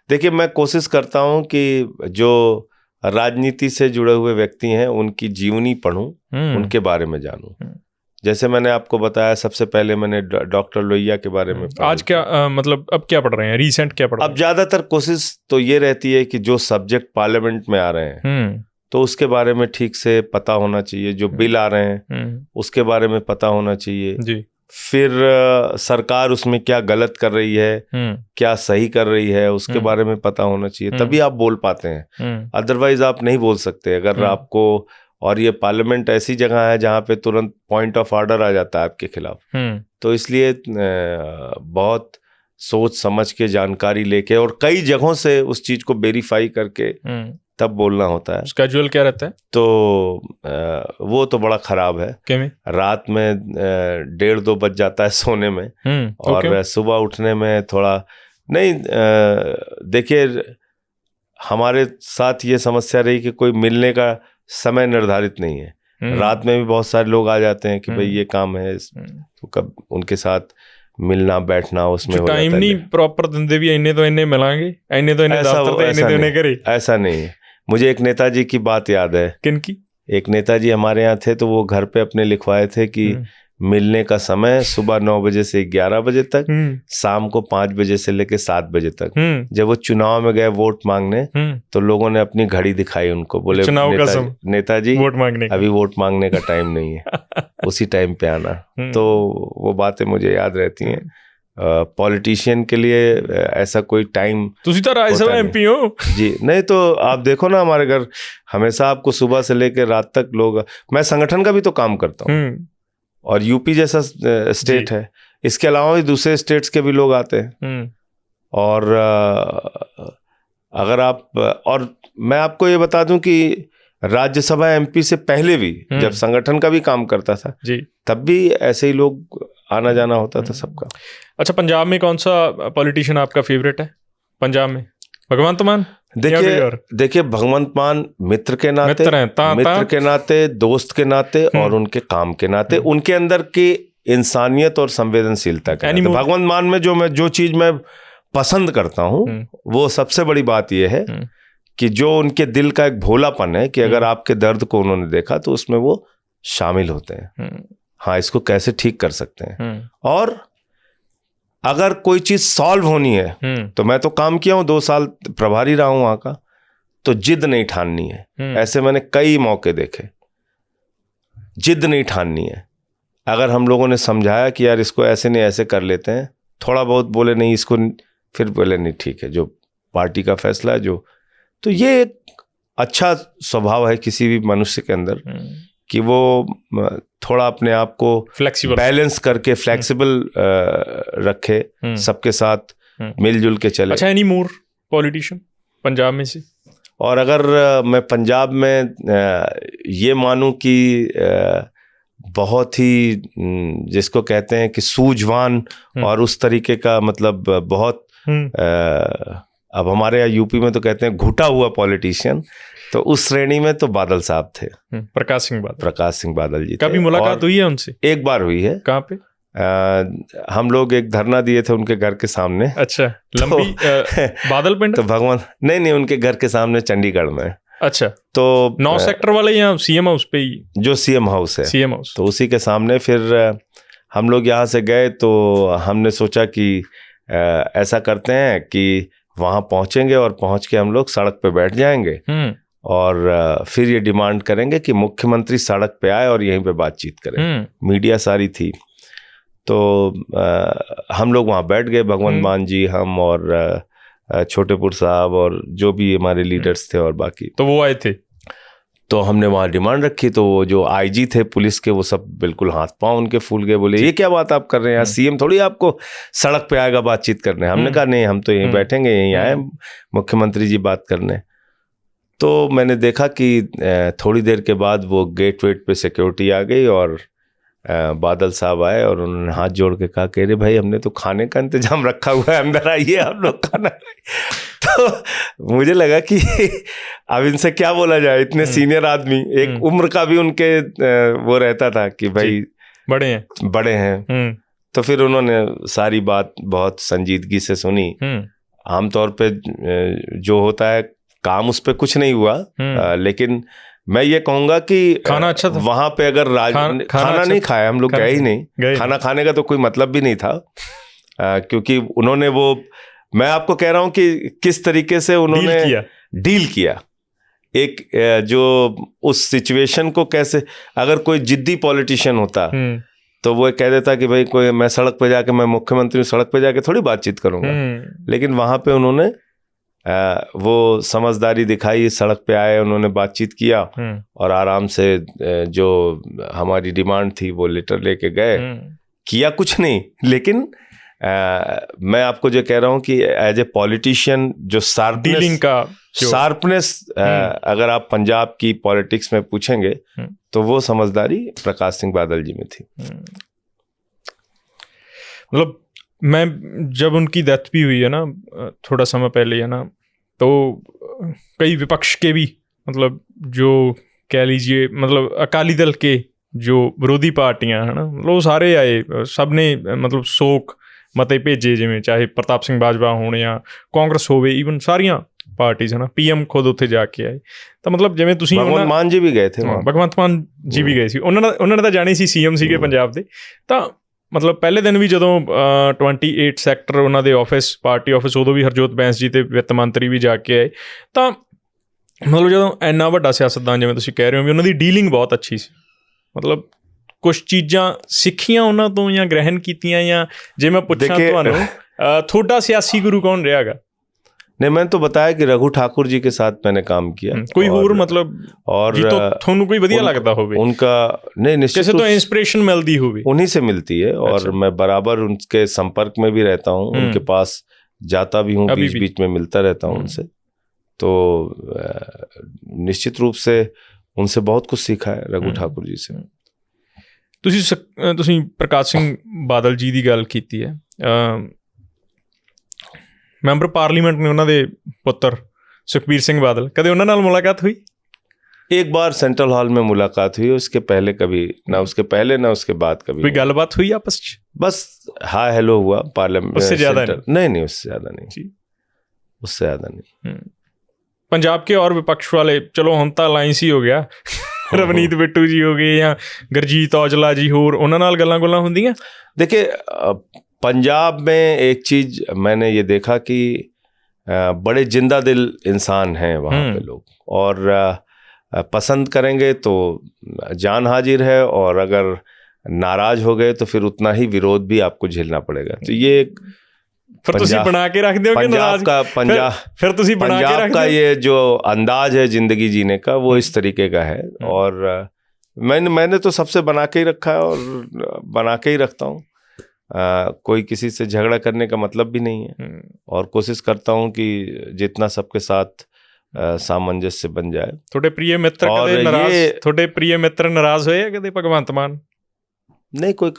देखिए, मैं कोशिश करता हूँ कि जो राजनीति से जुड़े हुए व्यक्ति हैं उनकी जीवनी पढ़ूं, उनके बारे में जानूं। जैसे मैंने आपको बताया, सबसे पहले मैंने डॉक्टर लोहिया के बारे में पढ़ा। आज क्या मतलब अब क्या पढ़ रहे हैं? रीसेंट क्या पढ़ रहे हैं? अब ज्यादातर कोशिश तो ये रहती है कि जो सब्जेक्ट पार्लियामेंट में आ रहे हैं तो उसके बारे में ठीक से पता होना चाहिए, जो बिल आ रहे हैं उसके बारे में पता होना चाहिए जी। फिर सरकार उसमें क्या गलत कर रही है, क्या सही कर रही है, उसके बारे में पता होना चाहिए, तभी आप बोल पाते हैं। अदरवाइज आप नहीं बोल सकते। अगर आपको, और ये पार्लियामेंट ऐसी जगह है जहाँ पे तुरंत पॉइंट ऑफ ऑर्डर आ जाता है आपके खिलाफ, तो इसलिए बहुत सोच समझ के जानकारी लेके और कई जगहों से उस चीज को वेरीफाई करके तब बोलना होता है। स्केड्यूल क्या रहता है? तो वो तो बड़ा खराब है। रात में 1:30-2 बज जाता है सोने में और सुबह उठने में थोड़ा नहीं। देखिए, हमारे साथ ये समस्या रही कि कोई मिलने का समय निर्धारित नहीं है। रात में भी बहुत सारे लोग आ जाते हैं कि भाई ये काम है, तो कब उनके साथ मिलना बैठना उसमें हो टाइम नहीं प्रॉपर दिंदे भी, इन्ने तो इन्ने मिलांगे, इन्ने तो इन्ने दफ्तर ते, इन्ने तो इन्ने घरे। ऐसा नहीं है। मुझे एक नेताजी की बात याद है। किनकी? एक नेताजी हमारे यहाँ थे, तो वो घर पे अपने लिखवाए थे कि मिलने का समय सुबह 9 बजे से 11 बजे तक, शाम को 5 बजे से लेके 7 बजे तक। जब वो चुनाव में गए वोट मांगने, तो लोगों ने अपनी घड़ी दिखाई उनको, बोले नेताजी वोट मांगने, अभी वोट मांगने का टाइम नहीं है, उसी टाइम पे आना। तो वो बातें मुझे याद रहती हैं। पॉलिटिशियन के लिए ऐसा कोई टाइम, तुसी तो राज्यसभा एमपी हो जी, नहीं तो आप देखो ना हमारे घर हमेशा आपको सुबह से लेकर रात तक लोग, मैं संगठन का भी तो काम करता हूँ, और यूपी जैसा स्टेट है, इसके अलावा भी दूसरे स्टेट्स के भी लोग आते हैं। और अगर आप, और मैं आपको ये बता दूं कि राज्यसभा एमपी से पहले भी जब संगठन का भी काम करता था जी, तब भी ऐसे ही लोग आना जाना होता था सबका। अच्छा, पंजाब में कौन सा पॉलिटिशियन आपका फेवरेट है? पंजाब में भगवंत मान? देखिए भगवंत मान मित्र के नाते, मित्र के नाते, दोस्त के नाते और उनके काम के नाते, उनके अंदर की इंसानियत और संवेदनशीलता के नाते। भगवंत मान में जो चीज मैं पसंद करता हूँ, वो सबसे बड़ी बात यह है कि जो उनके दिल का एक भोलापन है कि अगर आपके दर्द को उन्होंने देखा तो उसमें वो शामिल होते हैं। हाँ, इसको कैसे ठीक कर सकते हैं, और अगर कोई चीज सॉल्व होनी है, तो मैं तो काम किया हूं, 2 साल प्रभारी रहा हूं वहां का, तो जिद नहीं ठाननी है। ऐसे मैंने कई मौके देखे, जिद नहीं ठाननी है। अगर हम लोगों ने समझाया कि यार इसको ऐसे नहीं ऐसे कर लेते हैं, थोड़ा बहुत बोले नहीं इसको, फिर बोले नहीं ठीक है, जो पार्टी का फैसला है जो, तो ये एक अच्छा स्वभाव है किसी भी मनुष्य के अंदर कि वो थोड़ा अपने आप को फ्लेक्सिबल बैलेंस करके फ्लेक्सिबल रखे, सबके साथ मिलजुल के चले। अच्छा, एनी मोर पॉलिटिशियन पंजाब में से? और अगर मैं पंजाब में ये मानूं कि बहुत ही जिसको कहते हैं कि सूझवान और उस तरीके का, मतलब बहुत अब हमारे यहाँ यूपी में तो कहते हैं घुटा हुआ पॉलिटिशियन, तो उस श्रेणी में तो बादल साहब थे, प्रकाश सिंह बादल जी। कभी मुलाकात हुई है उनसे? एक बार हुई है। कहाँ पे? हम लोग एक धरना दिए थे उनके घर के सामने। अच्छा, लंबी बादल पिंड? तो भगवान नहीं, उनके घर के सामने चंडीगढ़ में। अच्छा, तो 9 सेक्टर वाले या सीएम हाउस पे ही? जो सीएम हाउस है, सीएम हाउस, तो उसी के सामने। फिर हम लोग यहाँ से गए तो हमने सोचा कि ऐसा करते हैं कि वहां पहुंचेंगे और पहुंच के हम लोग सड़क पे बैठ जाएंगे और फिर ये डिमांड करेंगे कि मुख्यमंत्री सड़क पे आए और यहीं पे बातचीत करें। मीडिया सारी थी, तो हम लोग वहाँ बैठ गए, भगवंत मान जी, हम और छोटेपुर साहब और जो भी हमारे लीडर्स थे और बाकी। तो वो आए थे, तो हमने वहाँ डिमांड रखी, तो वो जो आईजी थे पुलिस के, वो सब बिल्कुल हाथ पांव उनके फूल गए, बोले ये क्या बात आप कर रहे हैं, यहाँ सीएम थोड़ी आपको सड़क पे आएगा बातचीत करने। हमने कहा नहीं, हम तो यहीं बैठेंगे, यहीं आए मुख्यमंत्री जी बात करने। तो मैंने देखा कि थोड़ी देर के बाद वो गेट वेट पे सिक्योरिटी आ गई और बादल साहब आए और उन्होंने हाथ जोड़ के कहा कि अरे भाई, हमने तो खाने का इंतजाम रखा हुआ है, अंदर आइए आप लोग खाना। तो मुझे लगा कि अब इनसे क्या बोला जाए, इतने सीनियर आदमी, एक उम्र का भी उनके वो रहता था कि भाई बड़े हैं। तो फिर उन्होंने सारी बात बहुत संजीदगी से सुनी। आमतौर पे जो होता है काम, उस पे कुछ नहीं हुआ, लेकिन मैं ये कहूंगा कि खाना अच्छा था वहां पे। अगर खाना अच्छा नहीं खाया, हम लोग गए ही नहीं, खाना खाने का तो कोई मतलब भी नहीं था, क्योंकि उन्होंने वो, मैं आपको कह रहा हूं कि किस तरीके से उन्होंने डील किया एक जो उस सिचुएशन को कैसे। अगर कोई जिद्दी पॉलिटिशियन होता तो वो कह देता कि भाई कोई, मैं सड़क पे जाके, मैं मुख्यमंत्री सड़क पे जाके थोड़ी बातचीत करूंगा। लेकिन वहां पे उन्होंने वो समझदारी दिखाई, सड़क पे आए, उन्होंने बातचीत किया और आराम से जो हमारी डिमांड थी वो लेटर लेके गए। किया कुछ नहीं, लेकिन मैं आपको जो कह रहा हूँ कि एज ए पॉलिटिशियन जो शार्पनेस अगर आप पंजाब की पॉलिटिक्स में पूछेंगे तो वो समझदारी प्रकाश सिंह बादल जी में थी। मतलब मैं जब उनकी डेथ भी हुई है ना थोड़ा समय पहले, है ना, तो कई विपक्ष के भी, मतलब जो कह लीजिए मतलब अकाली दल के जो विरोधी पार्टियां है ना, मतलब वो सारे आए, सब ने मतलब सोक मते भेजे, जिवें चाहे प्रताप सिंह बाजवा होण या कांग्रेस होवे, ईवन सारियां पार्टीज है ना, PM खुद उत्थे जाके आए। ਤਾਂ ਮਤਲਬ ਜਿਵੇਂ ਤੁਸੀਂ भगवंत मान जी भी गए थे, ਭਗਵੰਤ ਮਾਨ ਜੀ ਵੀ ਗਏ ਸੀ, ਉਹਨਾਂ ਨੇ ਤਾਂ ਜਾਣੇ ਸੀ, CM ਸੀਗੇ ਪੰਜਾਬ ਦੇ। ਤਾਂ ਮਤਲਬ ਪਹਿਲੇ ਦਿਨ ਵੀ ਜਦੋਂ 28 ਸੈਕਟਰ ਉਹਨਾਂ ਦੇ ਆਫਿਸ, ਪਾਰਟੀ ਆਫਿਸ, ਉਦੋਂ ਵੀ ਹਰਜੋਤ ਬੈਂਸ ਜੀ ਤੇ ਵਿੱਤ ਮੰਤਰੀ ਵੀ ਜਾ ਕੇ ਆਏ। ਤਾਂ ਮਤਲਬ ਜਦੋਂ ਇੰਨਾ ਵੱਡਾ ਸਿਆਸਤਦਾਨ ਜਿਵੇਂ ਤੁਸੀਂ ਕਹਿ ਰਹੇ ਹੋ ਵੀ ਉਹਨਾਂ ਦੀ ਡੀਲਿੰਗ ਬਹੁਤ ਅੱਛੀ ਸੀ, ਮਤਲਬ ਕੁਛ ਚੀਜ਼ਾਂ ਸਿੱਖੀਆਂ ਉਹਨਾਂ ਤੋਂ ਜਾਂ ਗ੍ਰਹਿਣ ਕੀਤੀਆਂ, ਜਾਂ ਜੇ ਮੈਂ ਪੁੱਛਾਂ ਤੁਹਾਨੂੰ ਤੁਹਾਡਾ ਸਿਆਸੀ ਗੁਰੂ ਕੌਣ ਰਿਹਾ ਹੈਗਾ? नहीं, मैंने तो बताया कि रघु ठाकुर जी के साथ मैंने काम किया। कोई और मतलब और थोनू कोई वधिया लगता होवे उनका? नहीं, निश्चित कैसे तो इंस्पिरेशन मिलती होगी, उन्हीं से मिलती है। और मैं बराबर उनके संपर्क में भी रहता हूँ, उनके पास जाता भी हूँ, बीच बीच में मिलता रहता हूँ उनसे। तो निश्चित रूप से उनसे बहुत कुछ सीखा है रघु ठाकुर जी से। ਤੁਸੀਂ ਪ੍ਰਕਾਸ਼ ਸਿੰਘ ਬਾਦਲ ਜੀ ਦੀ ਗੱਲ ਕੀਤੀ ਹੈ, ਮੈਂਬਰ ਪਾਰਲੀਮੈਂਟ ਨੇ ਉਹਨਾਂ ਦੇ ਪੁੱਤਰ ਸੁਖਬੀਰ ਸਿੰਘ ਬਾਦਲ, ਕਦੇ ਉਹਨਾਂ ਨਾਲ मुलाकात हुई? एक बार सेंट्रल हॉल में मुलाकात हुई, उसके पहले कभी ना, उसके पहले ना उसके बाद कभी। कोई गलबात हुई आपस में? बस हाय हेलो हुआ पार्लियामेंट। उससे ज्यादा नहीं, उससे ज्यादा नहीं, उससे ज्यादा नहीं। पंजाब के और विपक्ष वाले, चलो हम तो अलायंस ही हो गया, रवनीत बिट्टू जी हो गए या गुरजीत औजला जी, होर उन्हां नाल गल्लां गुल्लां हुंदियां? देखिए, पंजाब में एक चीज मैंने ये देखा कि बड़े जिंदा दिल इंसान हैं वहाँ पे लोग, और पसंद करेंगे तो जान हाजिर है, और अगर नाराज हो गए तो फिर उतना ही विरोध भी आपको झेलना पड़ेगा। तो ये फिर तुसी बना के रख दो पंजाब का, पंजाब का ये जो अंदाज है जिंदगी जीने का, वो इस तरीके का है। और मैंने तो सबसे बना के ही रखा है और बना के ही रखता हूँ। कोई किसी से झगड़ा करने का मतलब भी नहीं है, और कोशिश करता हूँ कि जितना सबके साथ सामंजस्य बन जाए। थोड़े प्रिय मित्र कदे नाराज, थोड़े प्रिय मित्र नाराज होए कदे भगवंत मान? नहीं, कोई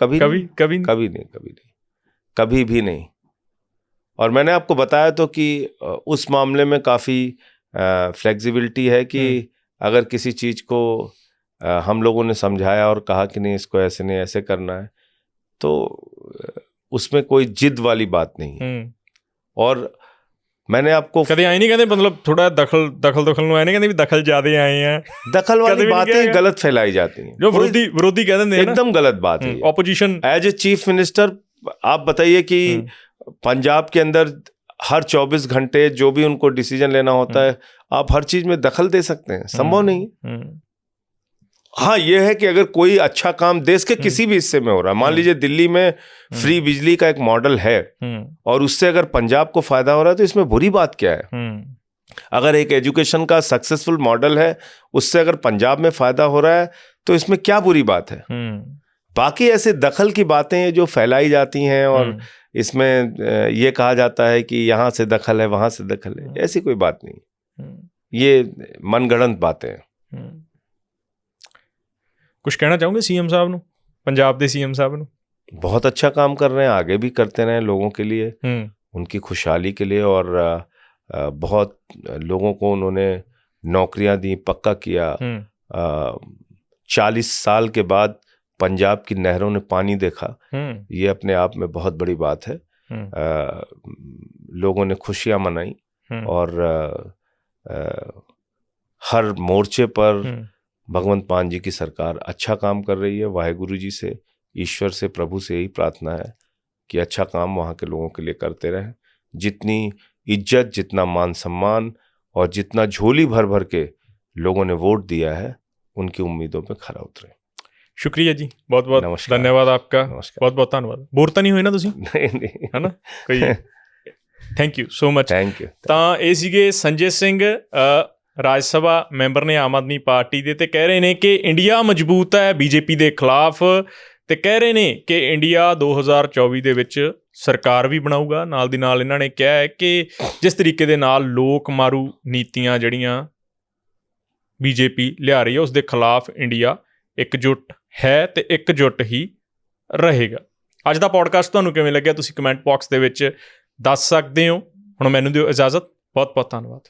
कभी भी नहीं। और मैंने आपको बताया तो कि उस मामले में काफ़ी फ्लेक्सिबिलिटी है कि अगर किसी चीज़ को हम लोगों ने समझाया और कहा कि नहीं इसको ऐसे नहीं ऐसे करना है, तो उसमें कोई जिद वाली बात नहीं। और मैंने आपको कभी आए नहीं कहते, मतलब थोड़ा दखल नु आए नहीं कहते भी दखल ज्यादा आए हैं, दखल वाली बातें गलत फैलाई जाती हैं, जो विरोधी कह देते हैं, एकदम गलत बात है। Opposition as a chief minister आप बताइए कि पंजाब के अंदर हर 24 घंटे जो भी उनको डिसीजन लेना होता है, आप हर चीज में दखल दे सकते हैं? संभव नहीं। हाँ, ये है कि अगर कोई अच्छा काम देश के किसी भी हिस्से में हो रहा है, मान लीजिए दिल्ली में फ्री बिजली का एक मॉडल है, और उससे अगर पंजाब को फायदा हो रहा है, तो इसमें बुरी बात क्या है? अगर एक एजुकेशन का सक्सेसफुल मॉडल है, उससे अगर पंजाब में फायदा हो रहा है, तो इसमें क्या बुरी बात है? बाकी ऐसे दखल की बातें जो फैलाई जाती हैं, और इसमें ये कहा जाता है कि यहाँ से दखल है, वहां से दखल है, ऐसी कोई बात नहीं। ये मनगढ़ंत बातें हैं। कुछ कहना चाहूँगे CM साहब ਨੂੰ, पंजाब ਦੇ CM साहब ਨੂੰ? बहुत अच्छा काम कर रहे हैं, आगे भी करते रहें लोगों के लिए, उनकी खुशहाली के लिए। और बहुत लोगों को उन्होंने नौकरियां दी, पक्का किया। 40 साल के बाद पंजाब की नहरों ने पानी देखा, ये अपने आप में बहुत बड़ी बात है। लोगों ने खुशियां मनाई, और हर मोर्चे पर भगवंत मान जी की सरकार अच्छा काम कर रही है। वाहेगुरु जी से, ईश्वर से, प्रभु से यही प्रार्थना है कि अच्छा काम वहाँ के लोगों के लिए करते रहें। जितनी इज्जत, जितना मान सम्मान, और जितना झोली भर भर के लोगों ने वोट दिया है, उनकी उम्मीदों पे खरा उतरे। शुक्रिया जी, बहुत बहुत धन्यवाद आपका, बहुत बहुत धन्यवाद। बोर तो नहीं हुए ना तुसी? नहीं, है ना कोई? Thank you so much. Thank you. ਤਾਂ ਇਹ ਸੀਗੇ ਸੰਜੇ ਸਿੰਘ, ਰਾਜ ਸਭਾ ਮੈਂਬਰ ਨੇ ਆਮ ਆਦਮੀ ਪਾਰਟੀ ਦੇ, ਤੇ ਕਹਿ ਰਹੇ ਨੇ ਕਿ ਇੰਡੀਆ ਮਜ਼ਬੂਤ ਹੈ BJP ਦੇ ਖਿਲਾਫ, ਤੇ ਕਹਿ ਰਹੇ ਨੇ ਕਿ ਇੰਡੀਆ 2024 ਦੇ ਵਿੱਚ ਸਰਕਾਰ ਵੀ ਬਣਾਊਗਾ। ਨਾਲ ਦੀ ਨਾਲ ਇਹਨਾਂ ਨੇ ਕਿਹਾ ਹੈ ਕਿ ਜਿਸ ਤਰੀਕੇ ਦੇ ਨਾਲ ਲੋਕ ਮਾਰੂ ਨੀਤੀਆਂ ਜਿਹੜੀਆਂ BJP ਲਿਆ ਰਹੀ ਹੈ, ਉਸ ਦੇ ਖਿਲਾਫ ਇੰਡੀਆ ਇਕਜੁੱਟ ਹੈ ਤੇ ਇਕਜੁੱਟ ਹੀ ਰਹੇਗਾ। ਅੱਜ ਦਾ ਪੋਡਕਾਸਟ ਤੁਹਾਨੂੰ ਕਿਵੇਂ ਲੱਗਿਆ, ਤੁਸੀਂ ਕਮੈਂਟ ਬਾਕਸ ਦੇ ਵਿੱਚ ਦੱਸ ਸਕਦੇ ਹੋ। ਹੁਣ ਮੈਨੂੰ ਦਿਓ ਇਜਾਜ਼ਤ, ਬਹੁਤ ਬਹੁਤ ਧੰਨਵਾਦ।